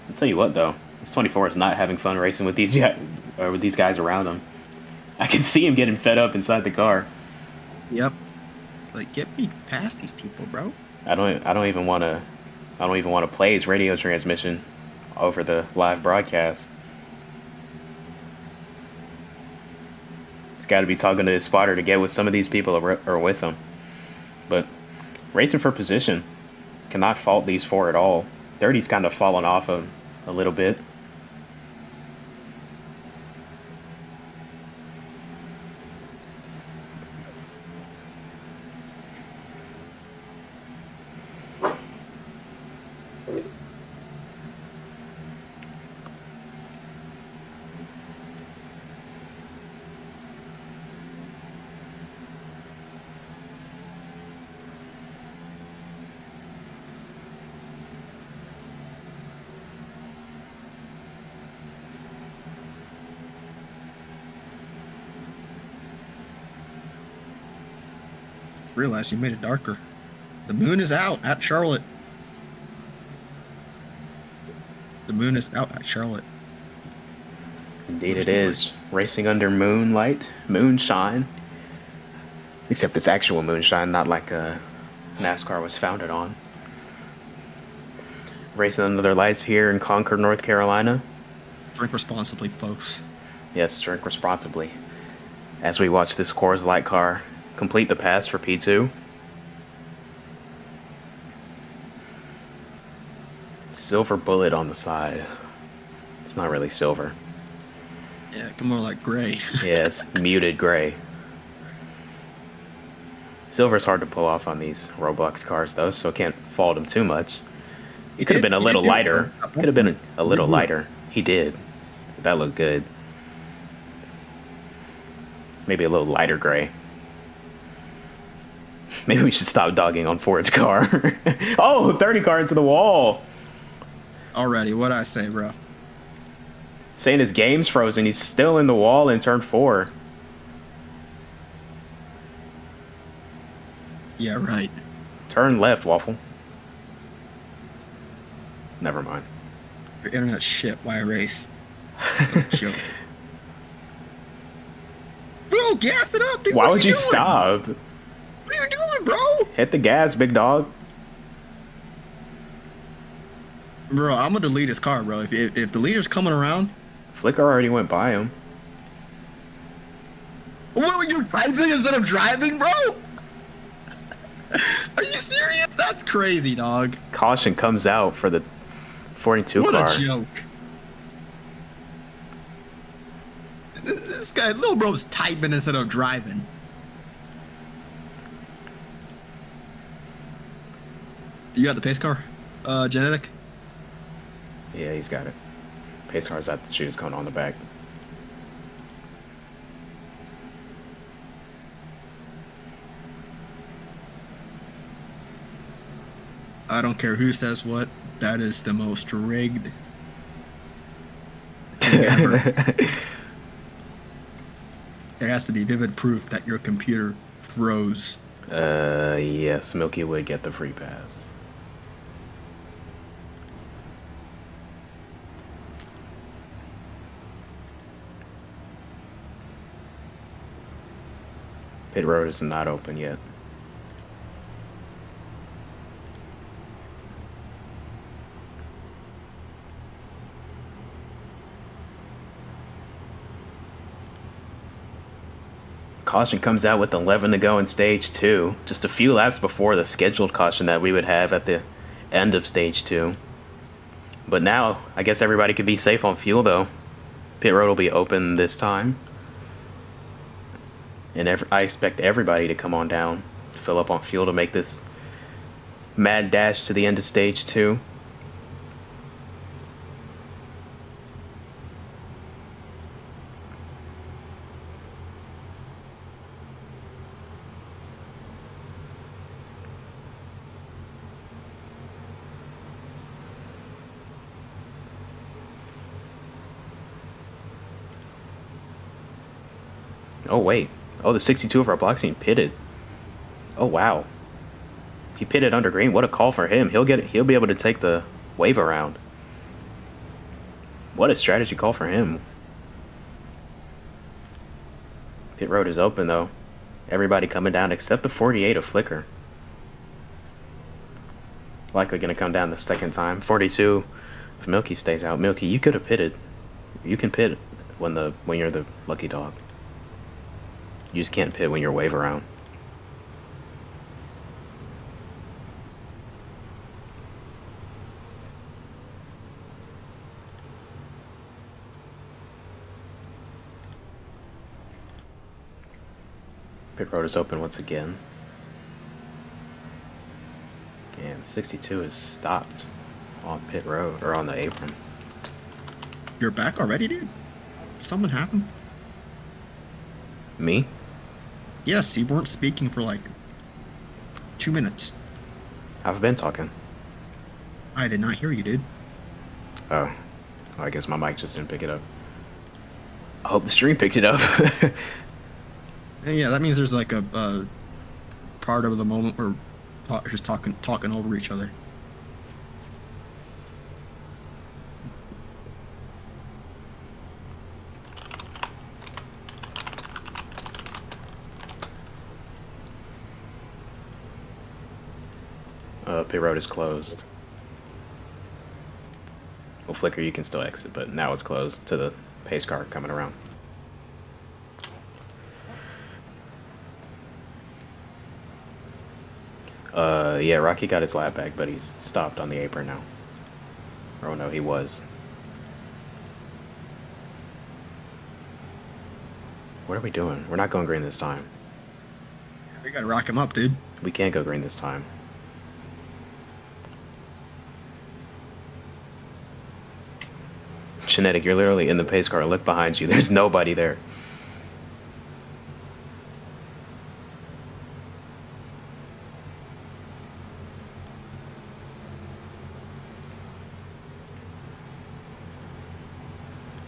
I'll tell you what though, this 24 is not having fun racing with these guys around him. I can see him getting fed up inside the car. Yep. Like, get me past these people, bro. I don't even want to play his radio transmission over the live broadcast. He's got to be talking to his spotter to get with some of these people are with him. But racing for position, cannot fault these 4 at all. 30's kind of fallen off a little bit. Realize you made it darker. The moon is out at Charlotte. The moon is out at Charlotte. Indeed it is. Racing under moonlight, moonshine. Except it's actual moonshine, not like NASCAR was founded on. Racing under their lights here in Concord, North Carolina. Drink responsibly, folks. Yes, drink responsibly. As we watch this Coors Light car complete the pass for P2. silver bullet on the side. It's not really silver. Yeah, more like gray. Yeah, it's muted gray. Silver's hard to pull off on these Roblox cars, though, so can't fault him too much. It could have been a He little did do it, lighter. bro. Could have been a little Mhm. lighter. He did. That looked good. Maybe a little lighter gray. Maybe we should stop dogging on Ford's car. Oh, 30 car into the wall. Already, what'd I say, bro? Saying his game's frozen. He's still in the wall in turn 4. Yeah, right. Turn left, Waffle. Never mind. Your internet's shit. Why race? Joke. Bro, gas it up, dude. Why What are would you doing? stop? What are you doing, bro? Hit the gas, big dog. Bro, I'm gonna delete his car, bro. If the leader's coming around, Flicker already went by him. what were you driving instead of driving, bro? Are you serious? That's crazy, dog. Caution comes out for the 42 What car. a joke. This guy, little bro's typing instead of driving. You got the pace car, Genetic? Yeah, he's got it. Pace car's at the shoes going on the back. I don't care who says what. That is the most rigged thing ever. There has to be vivid proof that your computer froze. Yes, Milky would get the free pass. Pit road is not open yet. Caution comes out with 11 to go in stage 2, just a few laps before the scheduled caution that we would have at the end of stage 2. But now, I guess everybody could be safe on fuel though. Pit road will be open this time. And I expect everybody to come on down, fill up on fuel to make this mad dash to the end of stage 2. Oh wait. Oh, the 62 of our block scene pitted. Oh wow. He pitted under green. What a call for him. He'll be able to take the wave around. What a strategy call for him. Pit road is open though. Everybody coming down except the 48 of Flicker. Likely gonna come down the second time. 42 if Milky stays out. Milky, you could have pitted. You can pit when you're the lucky dog. You just can't pit when you're wave around. Pit road is open once again. And 62 is stopped on pit road, or on the apron. You're back already, dude? Something happened? Me? Yes, you weren't speaking for like 2 minutes. I've been talking. I did not hear you, dude. Oh. Well, I guess my mic just didn't pick it up. I hope the stream picked it up. Yeah, that means there's like a part of the moment where we're just talking over each other. Pit road is closed. Well, Flicker, you can still exit, but now it's closed to the pace car coming around. Yeah, Rocky got his lap back, but he's stopped on the apron now. Oh no, he was. What are we doing? We're not going green this time. We gotta rock him up, dude. We can't go green this time. Genetic, you're literally in the pace car. Look behind you. There's nobody there.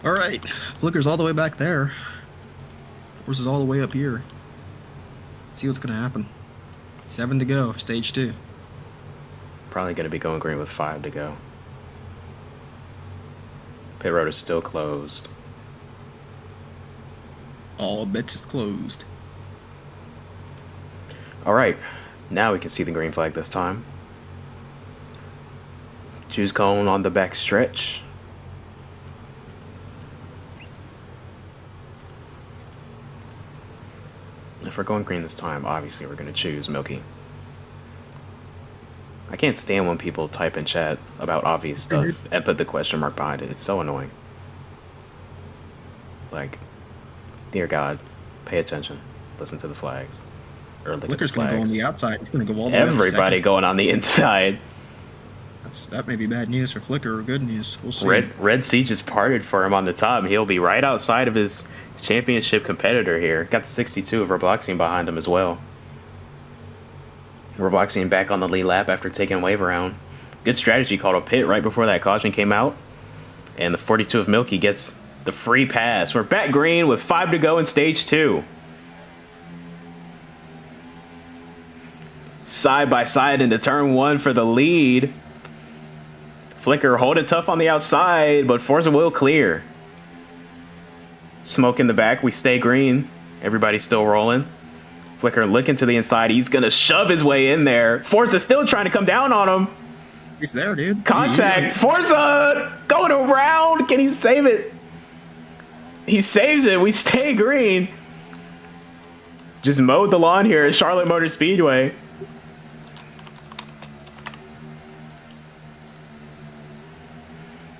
All right, Flicker's all the way back there. Force is all the way up here. Let's see what's gonna happen. 7 to go, stage 2. Probably going to be going green with 5 to go. Pit road is still closed. All bets is closed. All right, now we can see the green flag this time. Choose cone on the back stretch. If we're going green this time, obviously we're going to choose Milky. I can't stand when people type in chat about obvious stuff and put the question mark behind it. It's so annoying. Like, dear God, pay attention. Listen to the flags. Or look Flicker's at the flags. gonna go on the outside. He's gonna go all the way up to Everybody second. going on the inside. That may be bad news for Flicker or good news. We'll see. Red Sea just parted for him on the top. He'll be right outside of his championship competitor here. Got the 62 of Robloxian behind him as well. Robloxian back on the lead lap after taking wave around. Good strategy, called a pit right before that caution came out. And the 42 of Milky gets the free pass. We're back green with 5 to go in stage 2. Side by side into turn 1 for the lead. Flicker holding tough on the outside, but Forza will clear. Smoke in the back, we stay green. Everybody's still rolling. Flicker looking to the inside, he's gonna shove his way in there. Forza still trying to come down on him. He's there, dude. Contact, Forza going around, can he save it? He saves it, we stay green. Just mowed the lawn here at Charlotte Motor Speedway.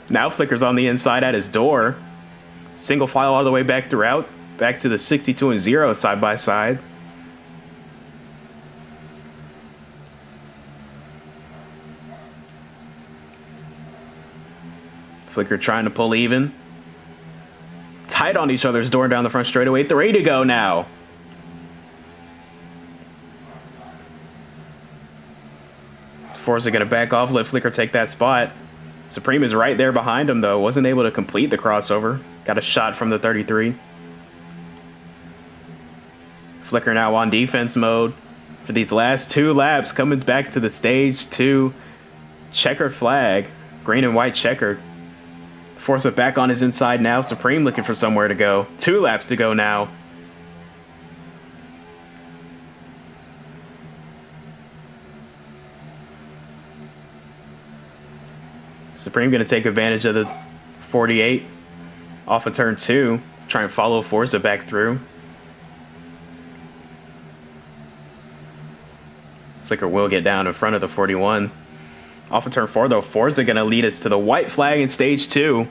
Now Flicker's on the inside at his door. Single file all the way back throughout. Back to the 62 and 0 side by side. Flicker trying to pull even. Tight on each other's door down the front straightaway. 3 to go now. Forza gonna back off, let Flicker take that spot. Supreme is right there behind him, though. Wasn't able to complete the crossover. Got a shot from the 33. Flicker now on defense mode for these last 2 laps. Coming back to the stage 2 checkered flag. Green and white checkered. Forza back on his inside now. Supreme looking for somewhere to go. 2 laps to go now. Supreme going to take advantage of the 48 off of turn 2. Try and follow Forza back through. Flicker will get down in front of the 41. Off of turn 4, though, Forza going to lead us to the white flag in stage 2.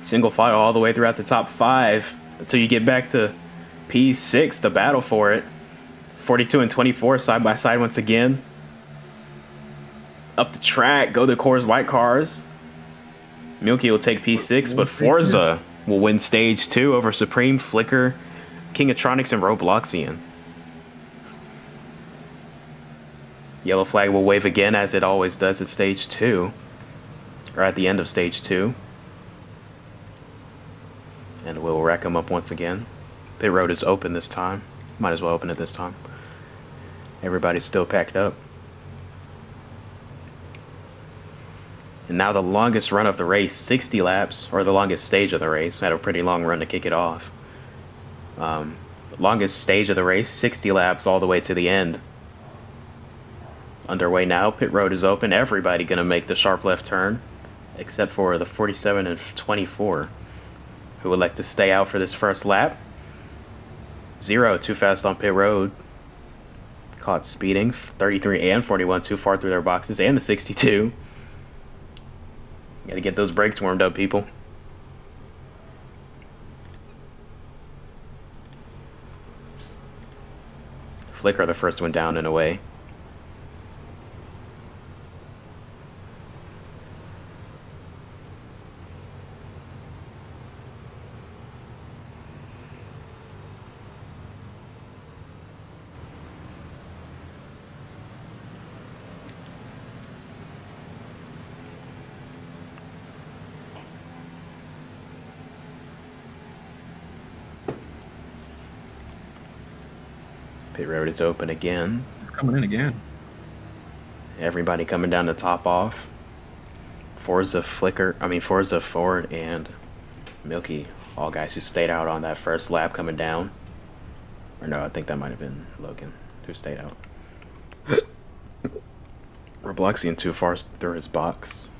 Single file all the way throughout the top 5 until you get back to P6, the battle for it. 42 and 24 side by side once again. Up the track, go the Coors Light cars. Milky will take P6, but Forza will win stage 2 over Supreme, Flicker, Kingatronics, and Robloxian. Yellow flag will wave again, as it always does at stage 2, or at the end of stage 2. And we'll rack them up once again. Pit road is open this time. Might as well open it this time. Everybody's still packed up. And now the longest run of the race, 60 laps, or the longest stage of the race. Had a pretty long run to kick it off. Longest stage of the race, 60 laps all the way to the end. Underway now, pit road is open. Everybody gonna make the sharp left turn. except for the 47 and 24, who would like to stay out for this first lap. 0, too fast on pit road. Caught speeding. 33 and 41, too far through their boxes, and the 62. Gotta get those brakes warmed up, people. Flicker, the first one down and away. Pit road is open again. Coming in again. Everybody coming down to top off. Forza Ford and Milky, all guys who stayed out on that first lap coming down. Or no, I think that might have been Logan who stayed out. Robloxian too far through his box.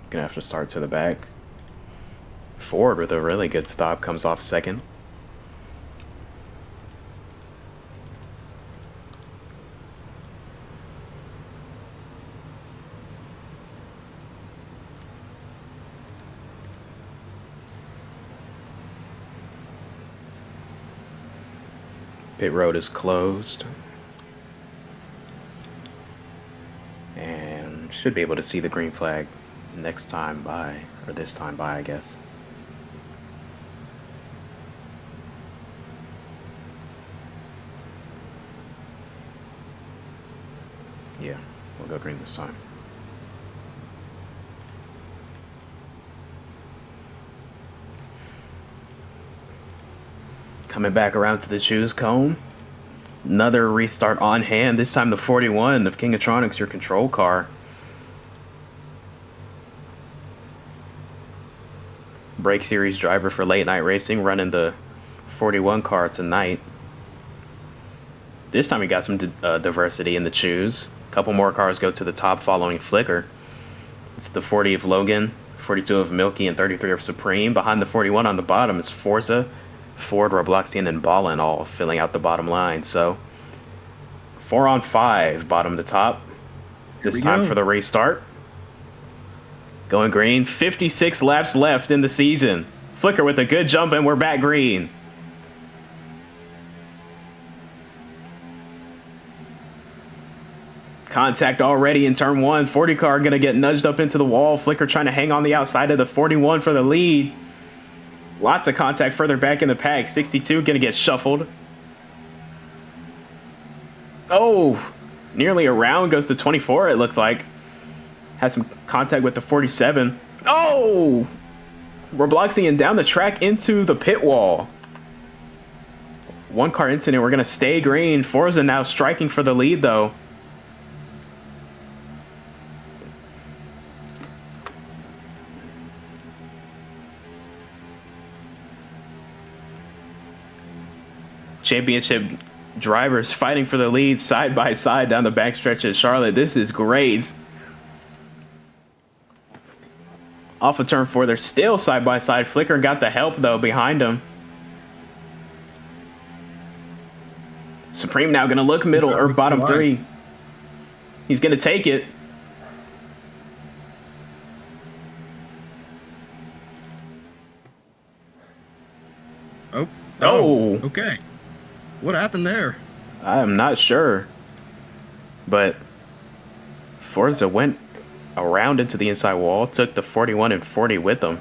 Gonna have to start to the back. Ford with a really good stop comes off second. Pit road is closed. And should be able to see the green flag next time by, or this time by, I guess. Yeah, we'll go green this time. Coming back around to the choose cone. Another restart on hand. This time the 41 of Kingatronics, your control car. Brake series driver for late night racing, running the 41 car tonight. This time we got some diversity in the choose. A couple more cars go to the top following Flicker. It's the 40 of Logan, 42 of Milky, and 33 of Supreme. Behind the 41 on the bottom is Forza, Ford, Robloxian, and Ballin, all filling out the bottom line. So 4 on 5, bottom to top. This time for the restart. Going green. 56 laps left in the season. Flicker with a good jump, and we're back green. Contact already in turn 1. 40 car gonna get nudged up into the wall. Flicker trying to hang on the outside of the 41 for the lead. Lots of contact further back in the pack. 62 gonna get shuffled. Oh, nearly around goes the 24, it looks like. Has some contact with the 47. Oh! Robloxian down the track into the pit wall. One car incident, we're gonna stay green. Forza now striking for the lead though. Championship drivers fighting for the lead side by side down the backstretch at Charlotte. This is great. Off of turn 4, they're still side by side. Flicker got the help though behind him. Supreme now gonna look middle or bottom 3. He's gonna take it. Oh. Okay. What happened there? I am not sure. But Forza went around into the inside wall, took the 41 and 40 with them.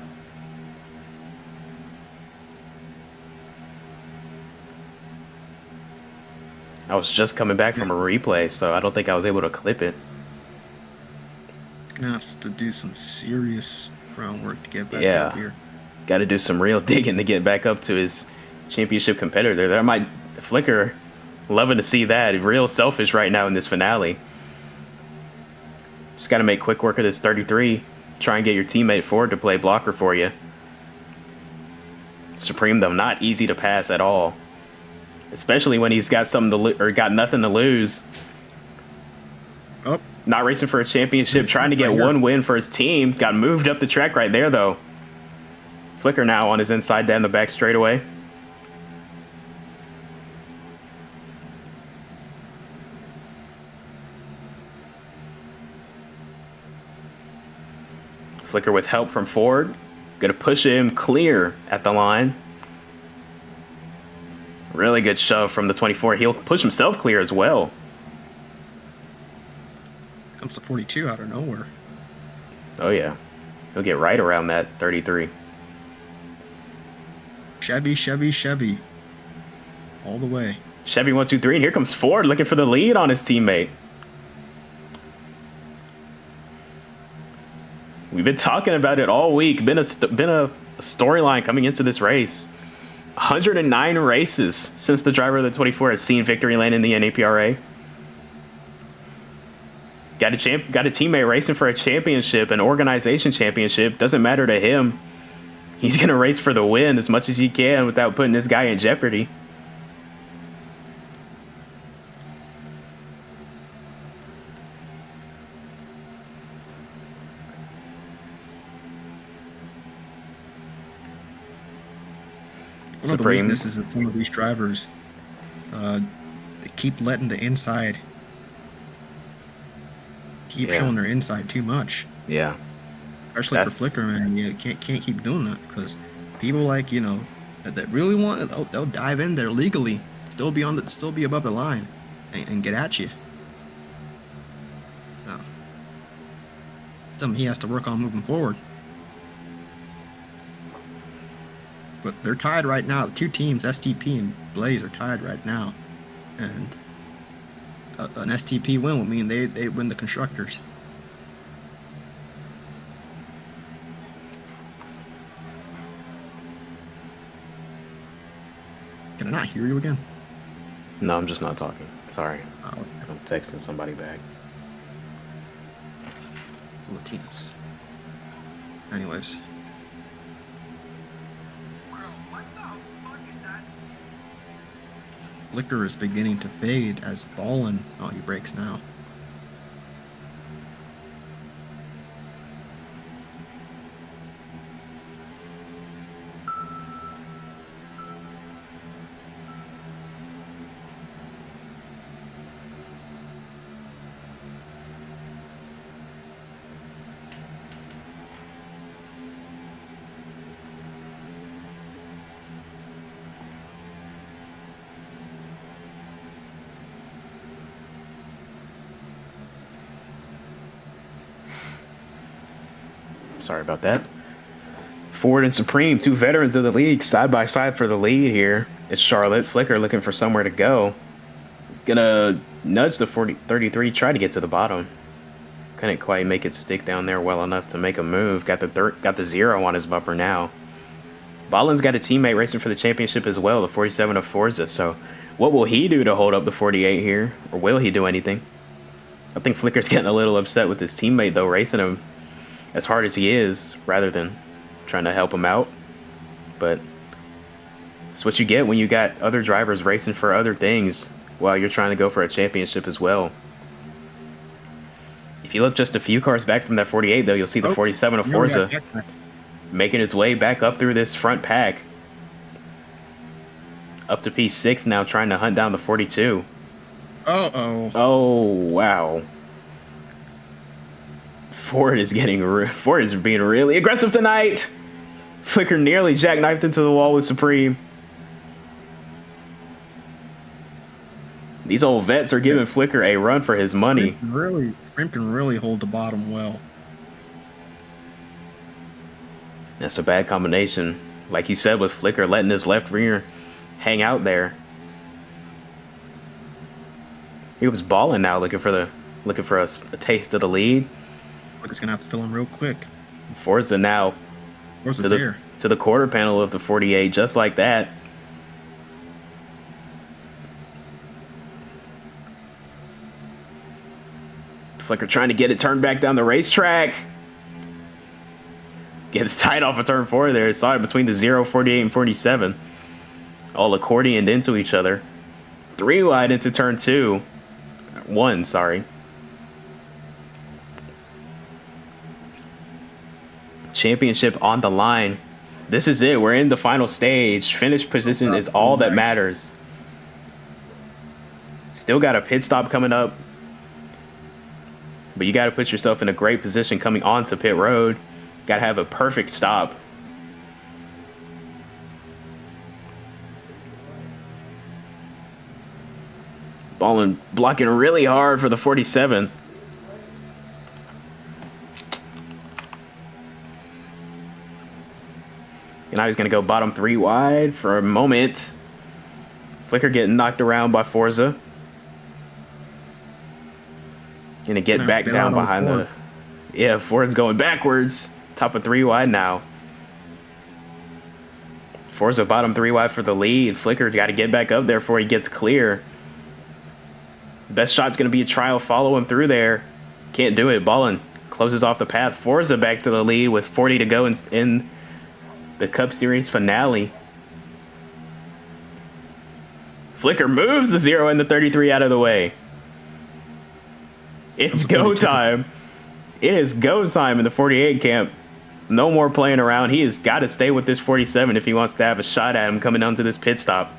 I was just coming back from a replay, so I don't think I was able to clip it. Gonna have to do some serious groundwork to get back up here. Got to do some real digging to get back up to his championship competitor. That might Flicker loving to see that. Real selfish right now in this finale. Just got to make quick work of this 33. Try and get your teammate Ford to play blocker for you. Supreme though, not easy to pass at all, especially when he's got something to got nothing to lose. Not racing for a championship, trying to get one win for his team. Got moved up the track right there, though. Flicker now on his inside down the back straightaway. Flicker with help from Ford. Gonna push him clear at the line. Really good shove from the 24. He'll push himself clear as well. Comes to 42 out of nowhere. Oh, yeah. He'll get right around that 33. Chevy. All the way. Chevy 1, 2, 3. And here comes Ford looking for the lead on his teammate. We've been talking about it all week. Been a storyline coming into this race. 109 races since the driver of the 24 has seen victory lane in the NAPRA. Got a teammate racing for a championship, an organization championship. Doesn't matter to him. He's going to race for the win as much as he can without putting this guy in jeopardy. One of the weaknesses of some of these drivers, they keep letting the inside, showing their inside too much. Yeah. Especially for Flicker, man. You can't keep doing that, because people like, that really want it, they'll dive in there legally, still be above the line, and get at you. So, something he has to work on moving forward. But they're tied right now. The two teams, STP and Blaze, are tied right now, and an STP win would mean they win the constructors. Can I not hear you again? No, I'm just not talking. Sorry. Oh, okay. I'm texting somebody back. Latinos. Anyways. Flicker is beginning to fade as Ballin. Oh, he breaks now. Sorry about that. Ford and Supreme, two veterans of the league, side by side for the lead here. It's Charlotte. Flicker looking for somewhere to go. Gonna nudge the 33, try to get to the bottom. Couldn't quite make it stick down there well enough to make a move. Got the 0 on his bumper now. Ballin's got a teammate racing for the championship as well, the 47 of Forza. So what will he do to hold up the 48 here? Or will he do anything? I think Flicker's getting a little upset with his teammate, though, racing him as hard as he is, rather than trying to help him out. But it's what you get when you got other drivers racing for other things while you're trying to go for a championship as well. If you look just a few cars back from that 48, though, you'll see the 47 of Forza making its way back up through this front pack. Up to P6 now, trying to hunt down the 42. Uh-oh. Oh, wow. Ford is being really aggressive tonight. Flicker nearly jackknifed into the wall with Supreme. These old vets are giving Flicker a run for his money. Supreme can really hold the bottom well. That's a bad combination. Like you said, with Flicker letting his left rear hang out there. He was balling now, looking for a taste of the lead. We're just gonna have to fill him real quick. Forza now to the quarter panel of the 48, just like that. Flicker trying to get it turned back down the racetrack. Gets tight off of turn 4 there. Saw it between the 0, 48, and 47. All accordioned into each other. 3 wide into turn 1, sorry. Championship on the line. This is it. We're in the final stage. Finish position is all that matters. Still got a pit stop coming up. But you got to put yourself in a great position coming onto pit road. Got to have a perfect stop. Ballin blocking really hard for the 47. And now he's going to go bottom 3 wide for a moment. Flicker getting knocked around by Forza. Gonna get back down behind the... Yeah, Ford's going backwards. Top of 3 wide now. Forza bottom 3 wide for the lead. Flicker got to get back up there before he gets clear. Best shot's going to be a trial. Follow him through there. Can't do it. Ballin closes off the path. Forza back to the lead with 40 to go in the Cup Series finale. Flicker moves the 0 and the 33 out of the way. It's go time. It is go time in the 48 camp. No more playing around. He has got to stay with this 47 if he wants to have a shot at him coming down to this pit stop.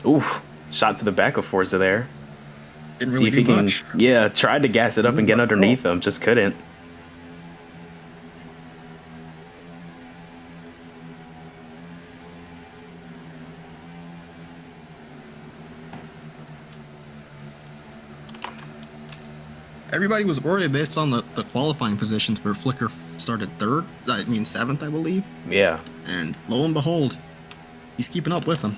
Oof. Shot to the back of Forza there. Didn't really do much. Yeah, tried to gas it up and get underneath him. Just couldn't. Everybody was worried based on the qualifying positions where Flicker started 3rd. I mean 7th, I believe. Yeah. And lo and behold, he's keeping up with him.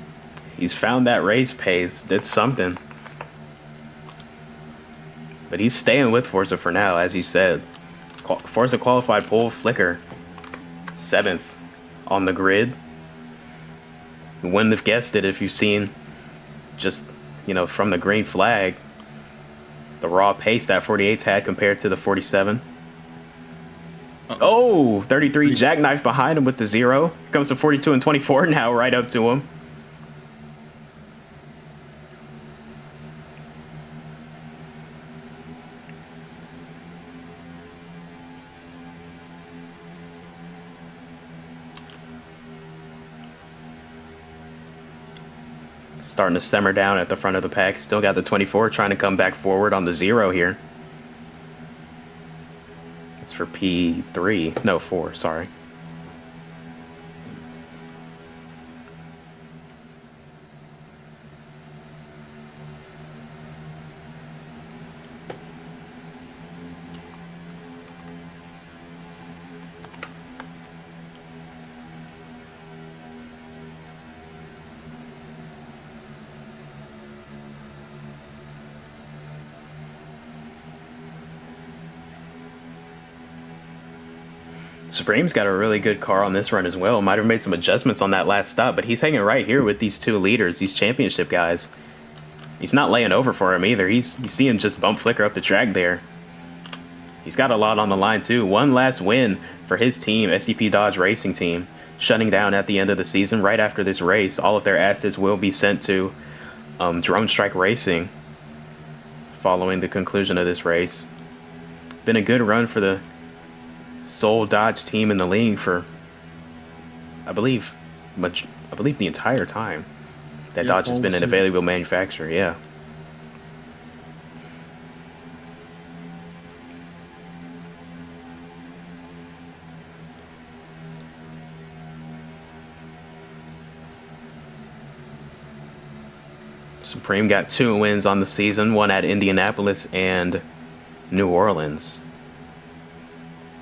He's found that race pace. Did something. But he's staying with Forza for now, as you said. Forza qualified pole, Flicker 7th on the grid. You wouldn't have guessed it if you've seen just, from the green flag, the raw pace that 48's had compared to the 47. Oh, 33 jackknife behind him with the 0. Comes to 42 and 24 now, right up to him. Starting to simmer down at the front of the pack. Still got the 24 trying to come back forward on the 0 here. It's for P3. No, 4, sorry. Supreme's got a really good car on this run as well. Might have made some adjustments on that last stop, but he's hanging right here with these 2 leaders, these championship guys. He's not laying over for him either. You see him just bump Flicker up the track there. He's got a lot on the line too. One last win for his team, SCP Dodge Racing Team, shutting down at the end of the season. Right after this race, all of their assets will be sent to Drone Strike Racing following the conclusion of this race. Been a good run for the sole Dodge team in the league for, I believe the entire time that Dodge has been an available manufacturer. Yeah. Supreme got 2 wins on the season, one at Indianapolis and New Orleans.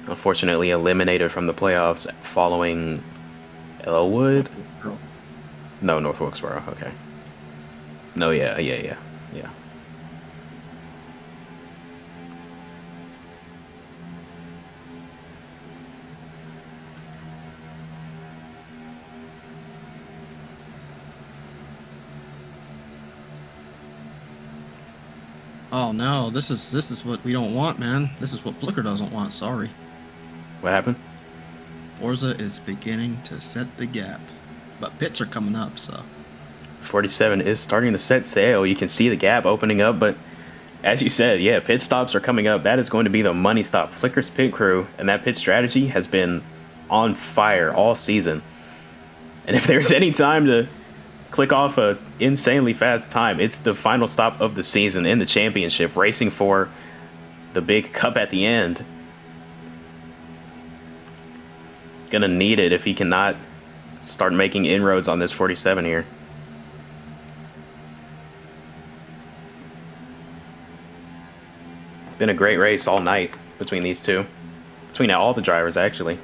Unfortunately eliminated from the playoffs following Elwood? No, North Wilkesboro. Okay. No, yeah. Oh no, this is what we don't want, man. This is what Flicker doesn't want. Sorry. What happened? Forza is beginning to set the gap. But pits are coming up, so. 47 is starting to set sail. You can see the gap opening up, but as you said, yeah, pit stops are coming up. That is going to be the money stop. Flicker's pit crew and that pit strategy has been on fire all season. And if there's any time to click off a insanely fast time, it's the final stop of the season in the championship, racing for the big cup at the end. Gonna need it if he cannot start making inroads on this 47 here. Been a great race all night between these two. Between all the drivers, actually.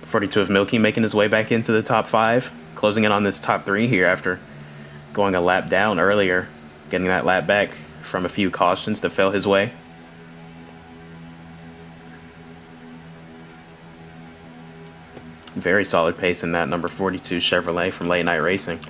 42 of Milky making his way back into the top 5. Closing in on this top 3 here after going a lap down earlier. Getting that lap back from a few cautions that fell his way. Very solid pace in that number 42 Chevrolet from Late Night Racing.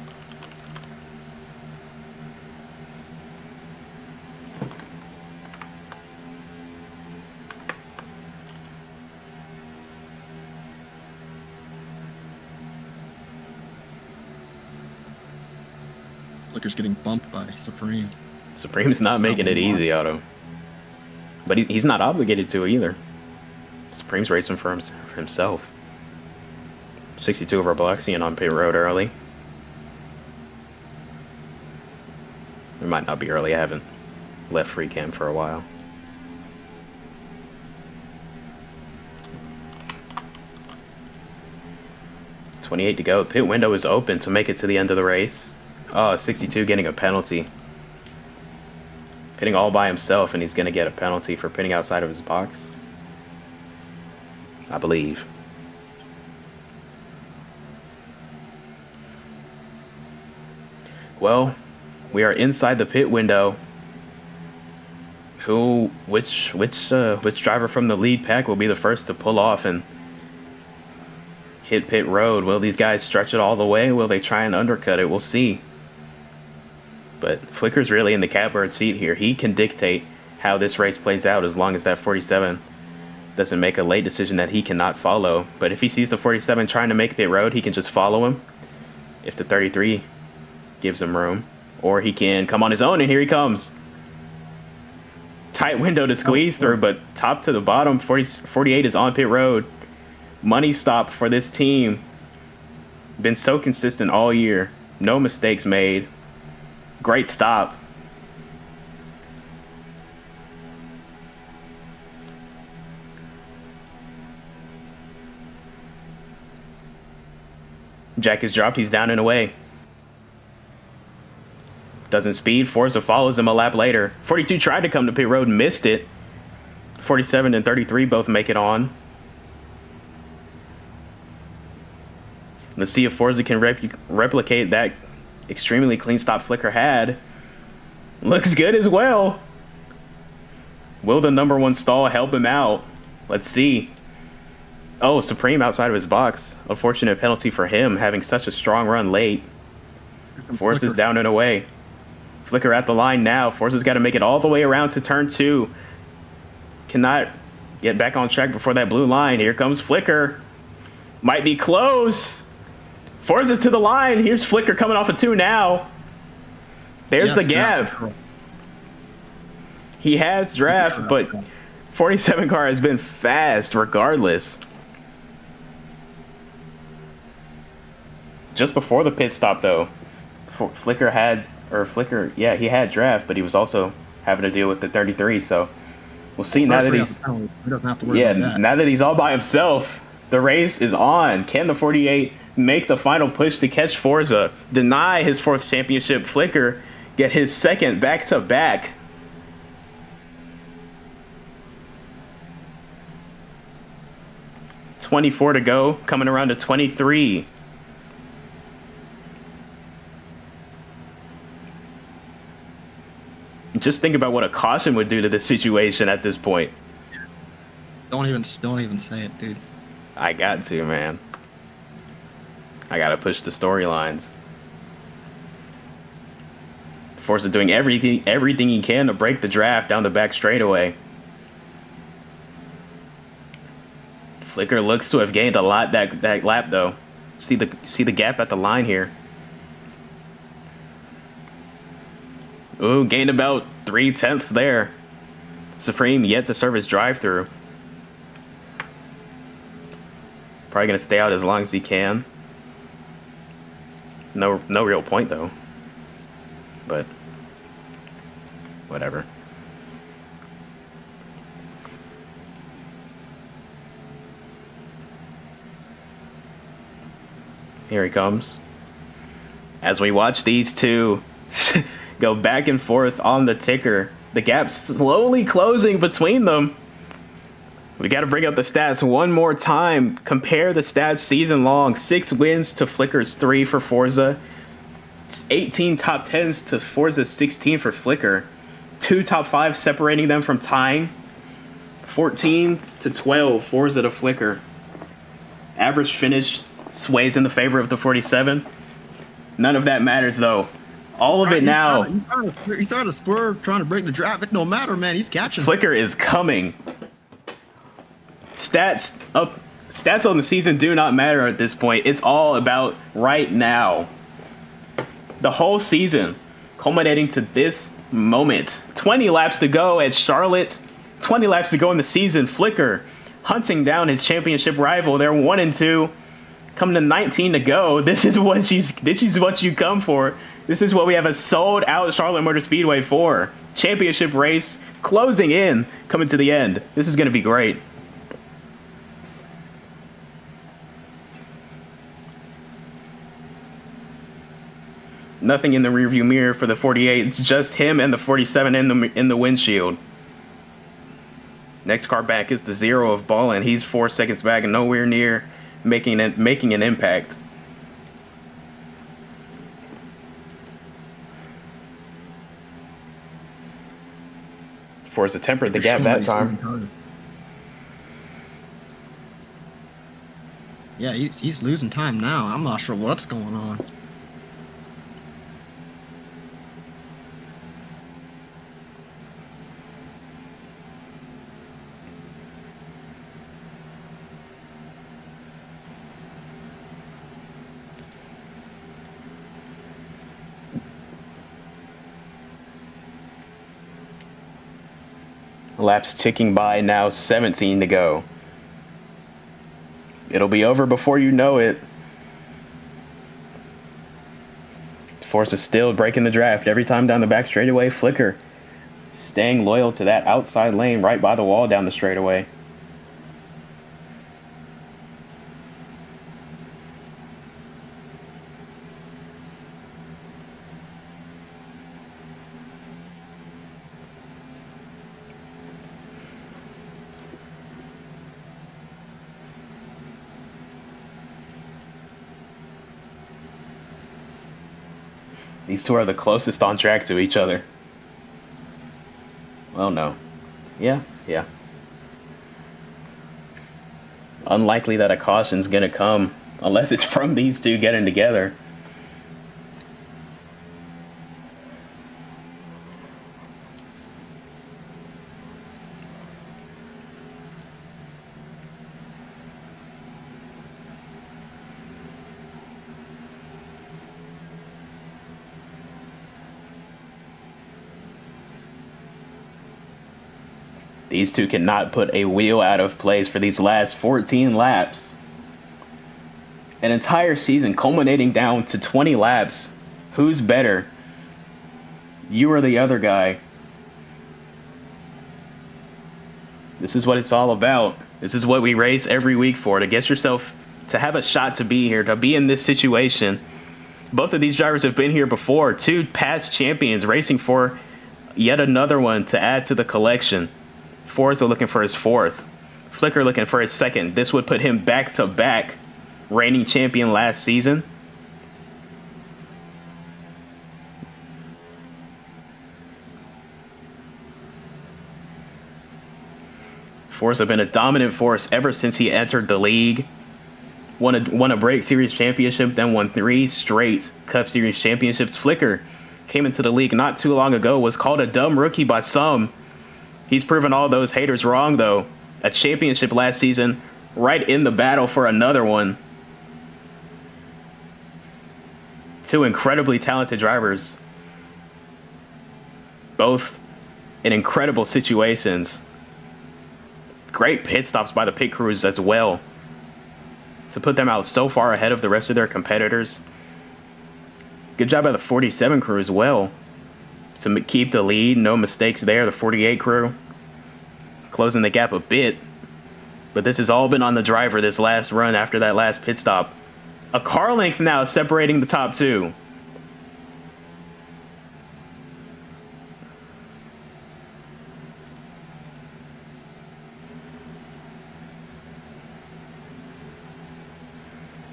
Flicker's getting bumped by Supreme. Supreme's not making it easy, Otto. But he's not obligated to either. Supreme's racing for himself. 62 over Biloxian on pit road early. It might not be early. I haven't left free cam for a while. .28 to go. Pit window is open to make it to the end of the race. 62 getting a penalty. Pitting all by himself, and he's going to get a penalty for pitting outside of his box, I believe. Well, we are inside the pit window. Which driver from the lead pack will be the first to pull off and hit pit road? Will these guys stretch it all the way? Will they try and undercut it? We'll see. But Flicker's really in the catbird seat here. He can dictate how this race plays out as long as that 47 doesn't make a late decision that he cannot follow. But if he sees the 47 trying to make pit road, he can just follow him if the 33 gives him room. Or he can come on his own, and here he comes. Tight window to squeeze through, but top to the bottom, 48 is on pit road. Money stop for this team. Been so consistent all year. No mistakes made. Great stop. Jack is dropped. He's down and away. Doesn't speed. Forza follows him a lap later. 42 tried to come to pit road, missed it. 47 and 33 both make it on. Let's see if Forza can replicate that extremely clean stop Flicker had. Looks good as well. Will the number 1 stall help him out? Let's see. Oh, Supreme outside of his box. Unfortunate penalty for him, having such a strong run late. Forza's down and away. Flicker at the line now. Forza's got to make it all the way around to turn 2. Cannot get back on track before that blue line. Here comes Flicker. Might be close. Forza's to the line. Here's Flicker coming off of 2 now. There's the gap. He has draft, but 47 car has been fast regardless. Just before the pit stop, though, Flicker had he had draft, but he was also having to deal with the 33. So we'll see now that he's now that he's all by himself. The race is on. Can the 48 make the final push to catch Forza, deny his 4th championship? Flicker get his 2nd back-to-back. .24 to go, coming around to 23. Just think about what a caution would do to this situation at this point. Don't even say it, dude. I got to, man. I gotta push the storylines. Forza doing everything he can to break the draft down the back straightaway. Flicker looks to have gained a lot that lap though. See the gap at the line here. Ooh, gained about 0.3 there. Supreme yet to serve his drive-through. Probably gonna stay out as long as he can. No real point though. But whatever. Here he comes. As we watch these two go back and forth on the ticker, the gap's slowly closing between them. We got to bring up the stats one more time. Compare the stats season long. 6 wins to Flicker's 3 for Forza. 18 top 10s to Forza's 16 for Flicker. 2 top 5s separating them from tying. 14 to 12 Forza to Flicker. Average finish sways in the favor of the 47. None of that matters though. All of it now. He's trying to swerve, trying to break the drive. It don't matter, man. He's catching. Flicker is coming. Stats on the season do not matter at this point. It's all about right now. The whole season culminating to this moment. 20 laps to go at Charlotte. 20 laps to go in the season. Flicker hunting down his championship rival. They're 1-2. Coming to 19 to go. This is what you come for. This is what we have a sold out Charlotte Motor Speedway for. Championship race closing in, coming to the end. This is going to be great. Nothing in the rearview mirror for the 48. It's just him and the 47 in the windshield. Next car back is the 0 of Ballin. He's 4 seconds back and nowhere near making an impact. Forza tempered the gap that time. Yeah, he's losing time now. I'm not sure what's going on. Laps ticking by now, 17 to go. It'll be over before you know it. Force is still breaking the draft every time down the back straightaway. Flicker staying loyal to that outside lane right by the wall down the straightaway. These two are the closest on track to each other. Well, no. Yeah. Unlikely that a caution's gonna come unless it's from these two getting together. These two cannot put a wheel out of place for these last 14 laps. An entire season culminating down to 20 laps. Who's better? You or the other guy? This is what it's all about. This is what we race every week for, to get yourself to have a shot to be here, to be in this situation. Both of these drivers have been here before. 2 past champions racing for yet another one to add to the collection. Forza looking for his 4th. Flicker looking for his 2nd. This would put him back-to-back reigning champion last season. Forza been a dominant force ever since he entered the league. Won a Break Series championship, then won 3 straight Cup Series championships. Flicker came into the league not too long ago, was called a dumb rookie by some. He's proven all those haters wrong, though. A championship last season, right in the battle for another one. Two incredibly talented drivers, both in incredible situations. Great pit stops by the pit crews as well to put them out so far ahead of the rest of their competitors. Good job by the 47 crew as well to keep the lead. No mistakes there. The 48 crew closing the gap a bit. But this has all been on the driver this last run after that last pit stop. A car length now separating the top two.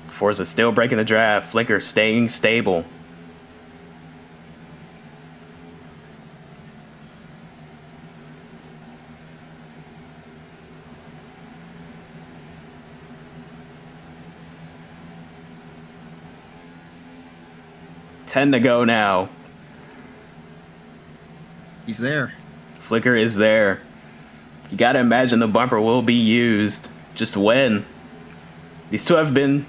Forza still breaking the draft. Flicker staying stable. Ten to go now. He's there. Flicker is there. You gotta imagine the bumper will be used. Just when. These two have been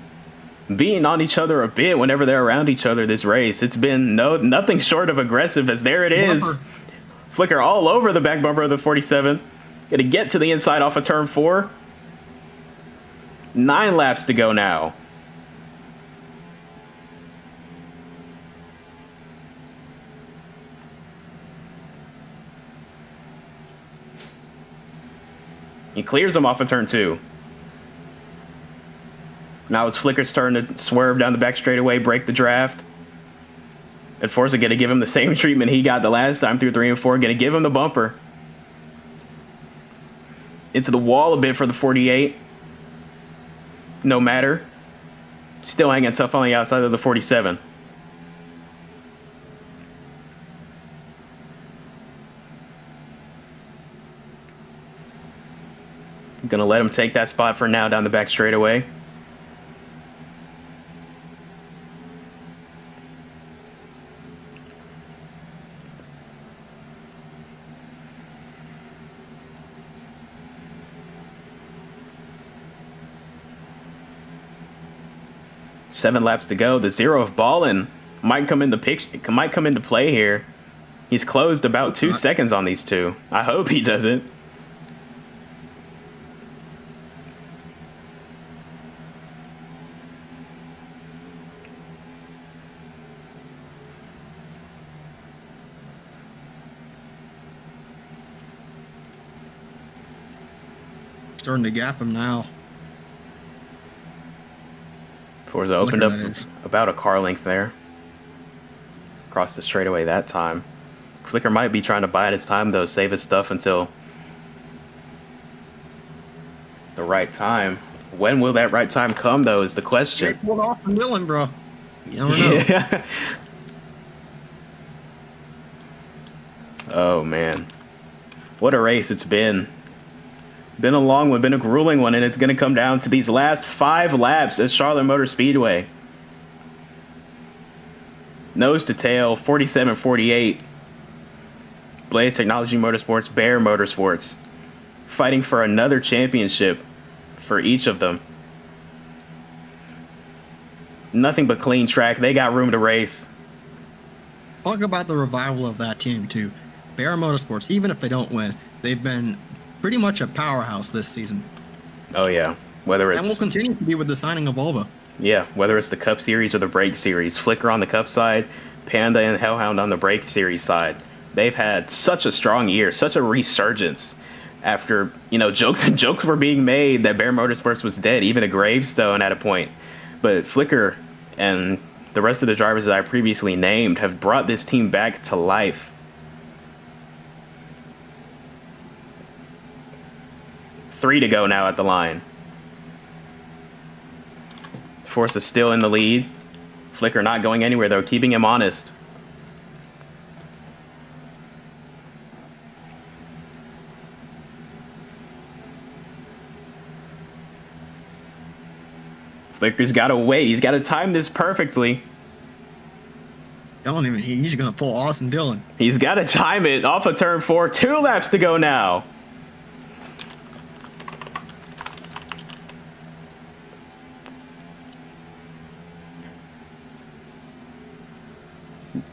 beating on each other a bit whenever they're around each other this race. It's been nothing short of aggressive, as there it is. Bumper. Flicker all over the back bumper of the 47. Gonna get to the inside off of turn 4. 9 laps to go now. He clears him off of turn 2. Now it's Flicker's turn to swerve down the back straightaway, break the draft. And Forza going to give him the same treatment he got the last time through 3 and 4. Going to give him the bumper. Into the wall a bit for the 48. No matter. Still hanging tough on the outside of the 47. Going to let him take that spot for now down the back straightaway. Seven laps to go. The 0 of Ballin might come into play here. He's closed about 2 seconds on these two. I hope he doesn't. Starting to gap him now. Forza opened up about a car length there. Across the straightaway that time. Flicker might be trying to bide his time though, save his stuff until the right time. When will that right time come though is the question. Pulled off from Dylan, bro. You never know. Yeah. Oh man. What a race it's been. Been a long one, been a grueling one, and it's going to come down to these last 5 laps at Charlotte Motor Speedway. Nose to tail, 47-48. Blaze Technology Motorsports, Bear Motorsports. Fighting for another championship for each of them. Nothing but clean track. They got room to race. Talk about the revival of that team, too. Bear Motorsports, even if they don't win, they've been pretty much a powerhouse this season. Oh, yeah. Whether it's... And will continue to be with the signing of Volvo. Yeah, whether it's the Cup Series or the Brake Series. Flicker on the Cup side, Panda and Hellhound on the Brake Series side. They've had such a strong year, such a resurgence after, jokes were being made that Bear Motorsports was dead, even a gravestone at a point. But Flicker and the rest of the drivers that I previously named have brought this team back to life. Three to go now at the line. Forza still in the lead. Flicker not going anywhere, though, keeping him honest. Flicker's got to wait. He's got to time this perfectly. He's going to pull Austin Dillon. He's got to time it off of turn 4. 2 laps to go now.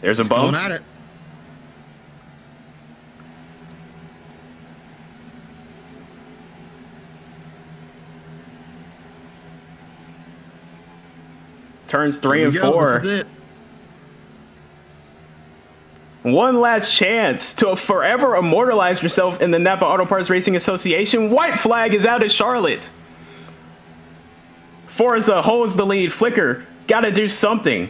There's a He's going bump. at it. Turns 3 Here and we go. 4. This is it. One last chance to forever immortalize yourself in the Napa Auto Parts Racing Association. White flag is out at Charlotte. Forza holds the lead. Flicker, gotta do something.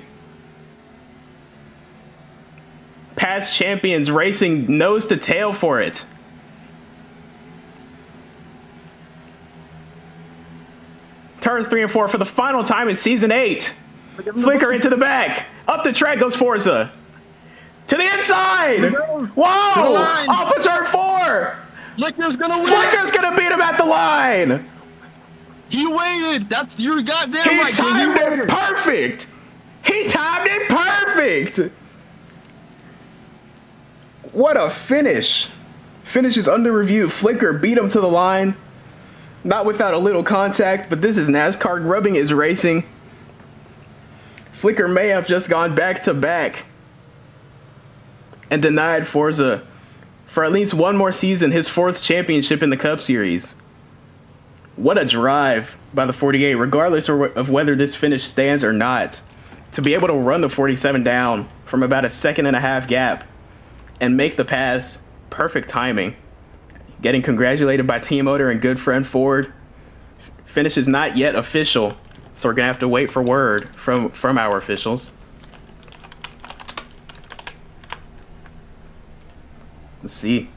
Past champions racing nose to tail for it. Turns 3 and 4 for the final time in Season 8. Flicker into the back. Up the track goes Forza. To the inside! Whoa! Off of turn 4! Flicker's gonna win! Flicker's gonna beat him at the line! He waited! That's your goddamn He right! timed it perfect! He timed it perfect! What a finish! Finish is under review. Flicker beat him to the line. Not without a little contact, but this is NASCAR grubbing is racing. Flicker may have just gone back to back and denied Forza for at least one more season, his 4th championship in the Cup Series. What a drive by the 48, regardless of whether this finish stands or not. To be able to run the 47 down from about a 1.5-second gap and make the pass, perfect timing. Getting congratulated by Team Motor and good friend Ford. Finish is not yet official, so we're going to have to wait for word from our officials. Let's see.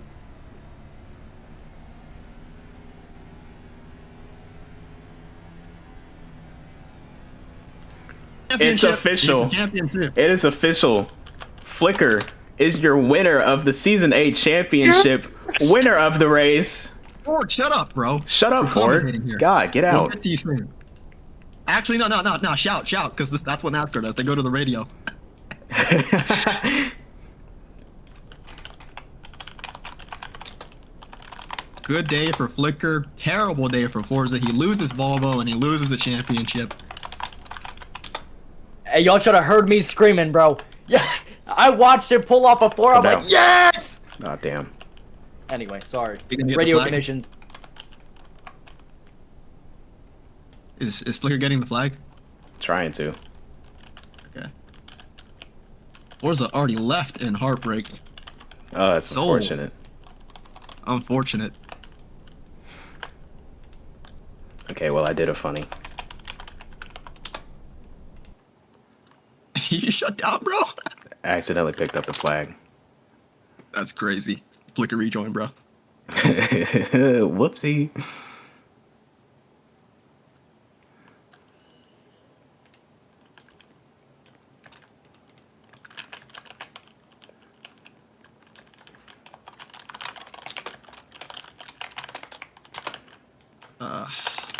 It's official. It is official. Flicker is your winner of the Season 8 championship. Yes. Winner of the race. Ford, shut up, bro. Shut up, Ford. God, get out. We'll get Actually, no. Shout, because that's what NASCAR does. They go to the radio. Good day for Flicker. Terrible day for Forza. He loses Volvo and he loses the championship. Hey, y'all should have heard me screaming, bro. Yeah, I watched it pull off a 4. I'm like, yes! Oh, damn. Anyway, sorry. Radio conditions. Is Flicker getting the flag? Trying to. Okay. Forza already left in heartbreak. Oh, that's unfortunate. Unfortunate. Okay, well, I did a funny. You shut down, bro. I accidentally picked up the flag. That's crazy. Flicker rejoin, bro. Whoopsie.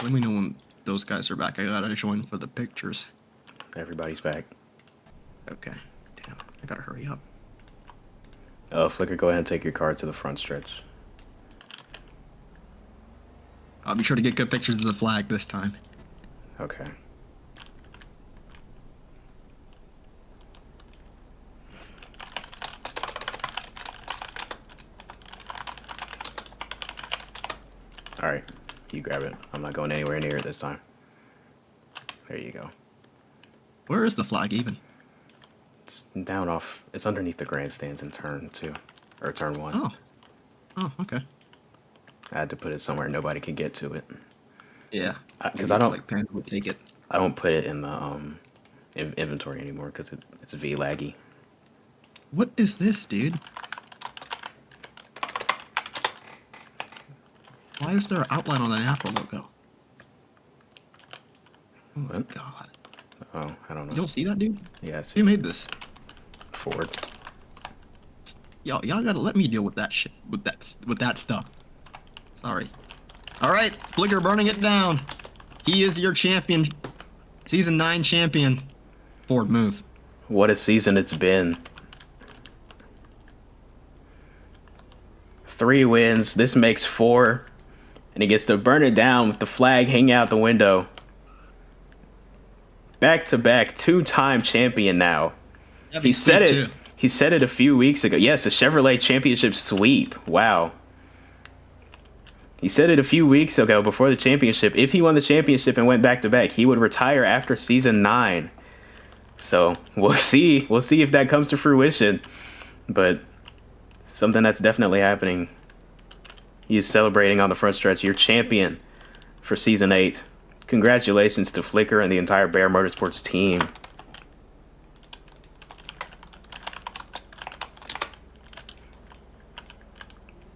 Let me know when those guys are back. I gotta join for the pictures. Everybody's back. Okay. Damn. I gotta hurry up. Flicker, go ahead and take your car to the front stretch. I'll be sure to get good pictures of the flag this time. Okay. Alright, you grab it. I'm not going anywhere near it this time. There you go. Where is the flag even? It's down off. It's underneath the grandstands in turn 2. Or turn 1. Oh. Oh, okay. I had to put it somewhere nobody could get to it. Yeah. Because I don't like Panda would take it. I don't put it in the inventory anymore because it's V laggy. What is this, dude? Why is there an outline on the NAPRA logo? Oh my god. Oh, I don't know. You don't see that, dude? Yeah, I see. Who made this? Ford. Y'all gotta let me deal with that shit, with that stuff. Sorry. All right, Flicker burning it down. He is your champion, season 9 champion. Ford, move. What a season it's been. 3 wins. This makes 4. And he gets to burn it down with the flag hanging out the window. Back-to-back 2-time champion now. He said Too. it. He said it a few weeks ago. Yes, a Chevrolet Championship sweep. Wow. He said it a few weeks ago before the championship. If he won the championship and went back to back, he would retire after season 9. So we'll see. We'll see if that comes to fruition. But something that's definitely happening. He's celebrating on the front stretch. You're champion for season 8. Congratulations to Flicker and the entire Bear Motorsports team.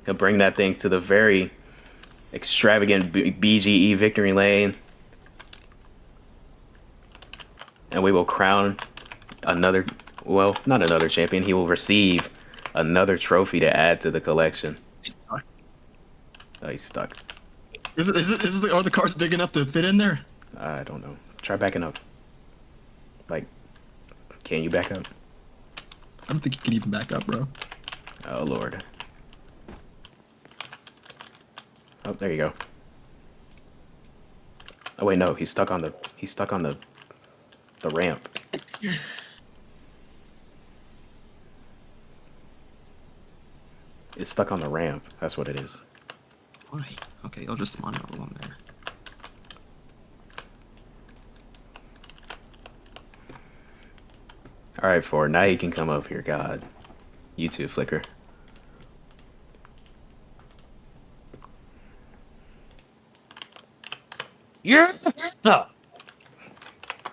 He'll bring that thing to the very extravagant BGE victory lane. And we will crown another, well, not another champion. He will receive another trophy to add to the collection. Oh, he's stuck. Are the cars big enough to fit in there? I don't know. Try backing up. Like, can you back up? I don't think you can even back up, bro. Oh, Lord. Oh, there you go. Oh wait, no, he's stuck on the ramp. It's stuck on the ramp. That's what it is. Why? Okay, I'll just monitor along there. All right, Ford. Now you can come up here. God, you too, Flicker. Yeah.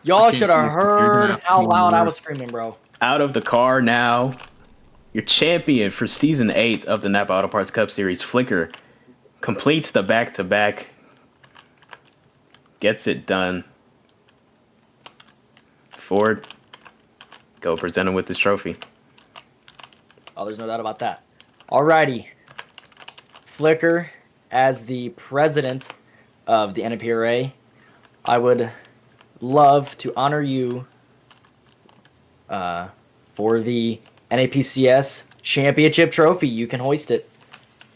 Y'all can't should see have if you're gonna heard have how to loud I move. was screaming, bro. Out of the car now. Your champion for season 8 of the Napa Auto Parts Cup Series, Flicker, completes the back-to-back. Gets it done. Ford, go present him with this trophy. Oh, there's no doubt about that. Alrighty. Flicker, as the president of the NAPRA, I would love to honor you for the NAPCS Championship Trophy. You can hoist it.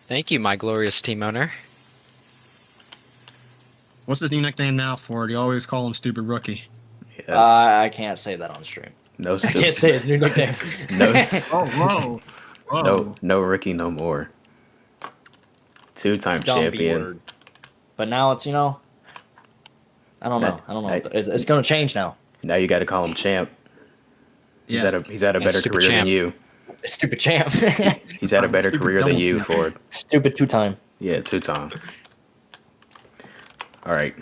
Thank you, my glorious team owner. What's his new nickname now, Ford? You always call him Stupid Rookie. Yes. I can't say that on stream. No I stupid. can't say his new nickname. No. Oh, whoa. No Ricky, no more. 2-time Dumb B champion. word. But now it's, I don't know. I don't know. It's going to change now. Now you got to call him champ. He's Yeah. had a better stupid career than champ. you. Stupid champ. He's had a better Stupid career than double you, champ. Ford. Stupid 2-time. Yeah, 2-time. All right.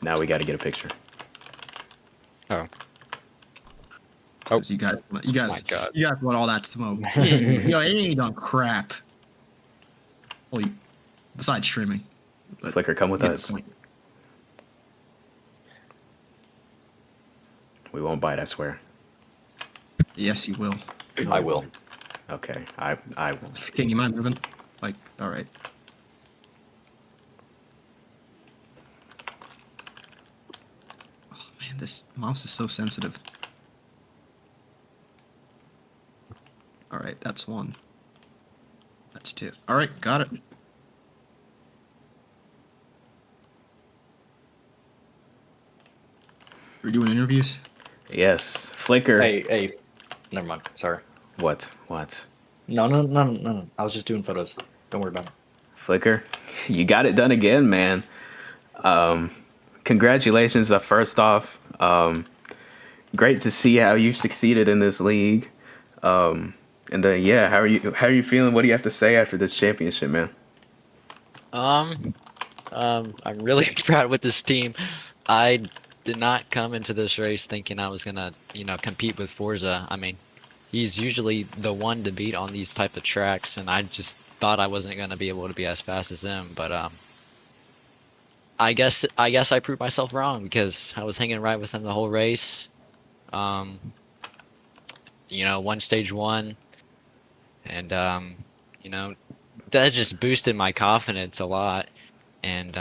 Now we got to get a picture. Oh, You guys, my God. you guys want all that smoke. It ain't done crap. Well, besides streaming. But Flicker, come with you get us. the point. We won't bite, I swear. Yes, you will. I will. Okay, I will. Can you mind moving? Like, all right. Oh man, this mouse is so sensitive. All right, that's 1. That's 2. All right, got it. We're doing interviews. Yes, Flicker. Hey. Never mind. Sorry. What? No. I was just doing photos. Don't worry about it. Flicker, you got it done again, man. Congratulations, first off. Great to see how you've succeeded in this league. Yeah, how are you feeling? What do you have to say after this championship, man? I'm really proud with this team. I did not come into this race thinking I was gonna, compete with Forza. I mean, he's usually the one to beat on these type of tracks, and I just thought I wasn't gonna be able to be as fast as him. But I guess I proved myself wrong because I was hanging right with him the whole race. Won stage 1, and that just boosted my confidence a lot. And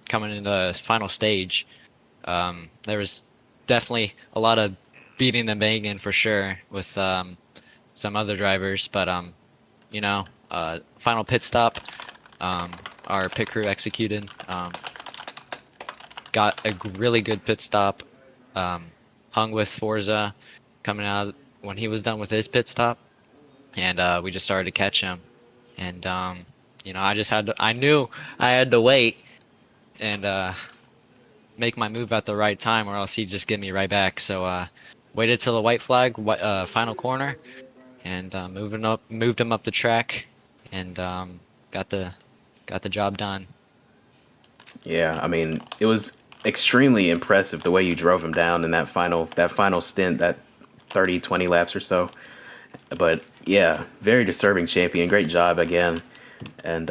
coming into the final stage, there was definitely a lot of beating and banging for sure with some other drivers, but final pit stop, our pit crew executed, got a really good pit stop, hung with Forza coming out when he was done with his pit stop, and we just started to catch him. And I knew I had to wait and make my move at the right time, or else he'd just get me right back. So waited till the white flag, final corner, and moved him up the track, and got the got the job done. Yeah, I mean, it was extremely impressive the way you drove him down in that final stint, that 30, 20 laps or so. But yeah, very disturbing champion. Great job again. And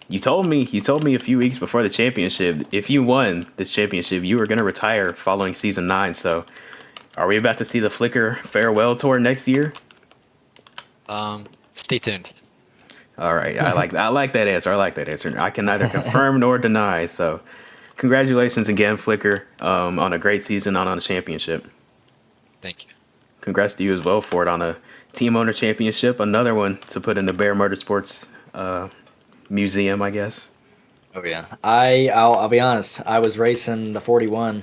you told me a few weeks before the championship, if you won this championship, you were going to retire following season 9. So, are we about to see the Flicker farewell tour next year? Stay tuned. All right, I like that answer. I like that answer. I can neither confirm nor deny. So, congratulations again, Flicker, on a great season, on a championship. Thank you. Congrats to you as well for it on a team owner championship. Another one to put in the Bear Motorsports museum, I guess. Oh yeah. I'll be honest. I was racing the 41.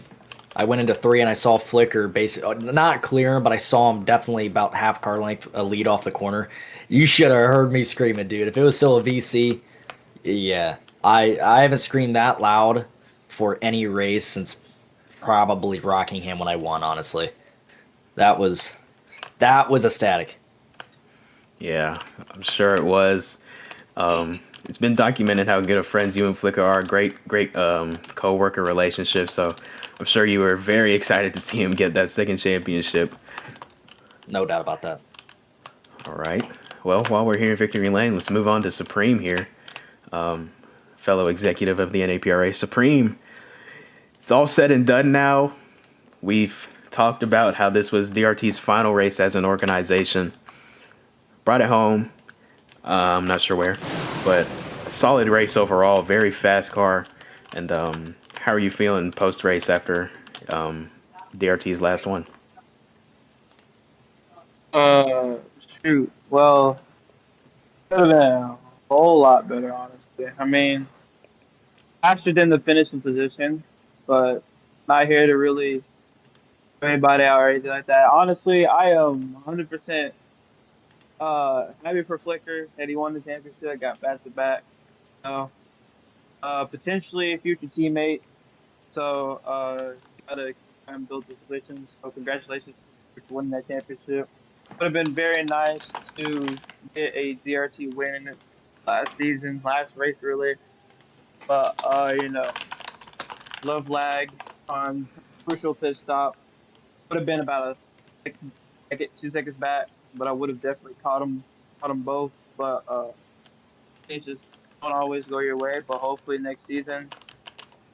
I went into 3 and I saw Flicker basically not clear, but I saw him definitely about half car length a lead off the corner. You should have heard me screaming, dude. If it was still a VC, yeah. I haven't screamed that loud for any race since probably Rockingham when I won, honestly. That was ecstatic. Yeah, I'm sure it was. It's been documented how good of friends you and Flicker are. Great co-worker relationship. So I'm sure you were very excited to see him get that second championship. No doubt about that. All right. Well, while we're here in Victory Lane, let's move on to Supreme here. Fellow executive of the NAPRA. Supreme, it's all said and done now. We've talked about how this was DRT's final race as an organization. Brought it home. I'm not sure where, but a solid race overall. Very fast car. And how are you feeling post race after DRT's last one? Uh, Shoot. Well, could have been a whole lot better, honestly. I mean, faster than the finishing position, but not here to really throw anybody out or anything like that. Honestly, I am 100% happy for Flicker that he won the championship, got back to back. So, potentially a future teammate. So, gotta kind of build the positions. So, congratulations for winning that championship. Would have been very nice to get a DRT win last season, last race really. But love lag on crucial pit stop. Would have been about I get 2 seconds back, but I would have definitely caught them both. But it just don't always go your way. But hopefully next season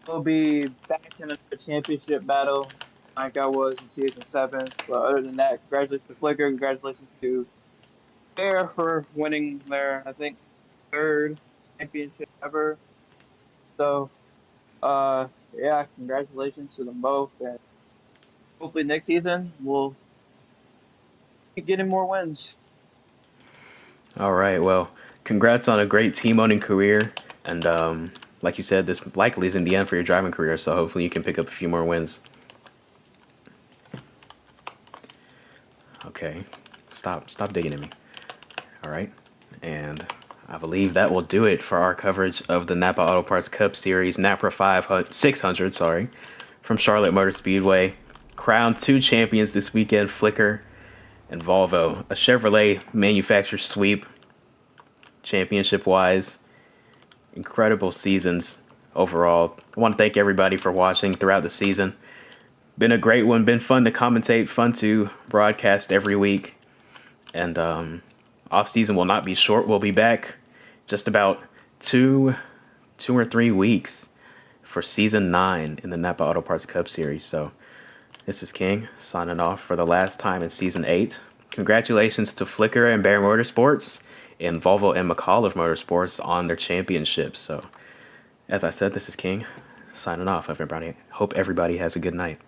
we'll be back in a championship battle like I was in season 7. But other than that, congratulations to Flicker, congratulations to Bear for winning their I think third championship ever. So yeah, congratulations to them both, and hopefully next season we'll keep getting more wins. All right. Well, congrats on a great team owning career. And like you said, this likely isn't the end for your driving career. So hopefully you can pick up a few more wins. Okay. Stop digging at me. All right. And I believe that will do it for our coverage of the Napa Auto Parts Cup Series, NAPRA 600, from Charlotte Motor Speedway. Crowned 2 champions this weekend, Flicker and Volvo. A Chevrolet manufacturer sweep, championship-wise. Incredible seasons overall. I want to thank everybody for watching throughout the season. Been a great one. Been fun to commentate, fun to broadcast every week. And off season will not be short. We'll be back just about 2 or 3 weeks for season 9 in the Napa Auto Parts Cup Series. So this is King signing off for the last time in season 8. Congratulations to Flicker and Bear Motorsports and Volvo and McAuliffe Motorsports on their championships. So as I said, this is King signing off, everybody. Hope everybody has a good night.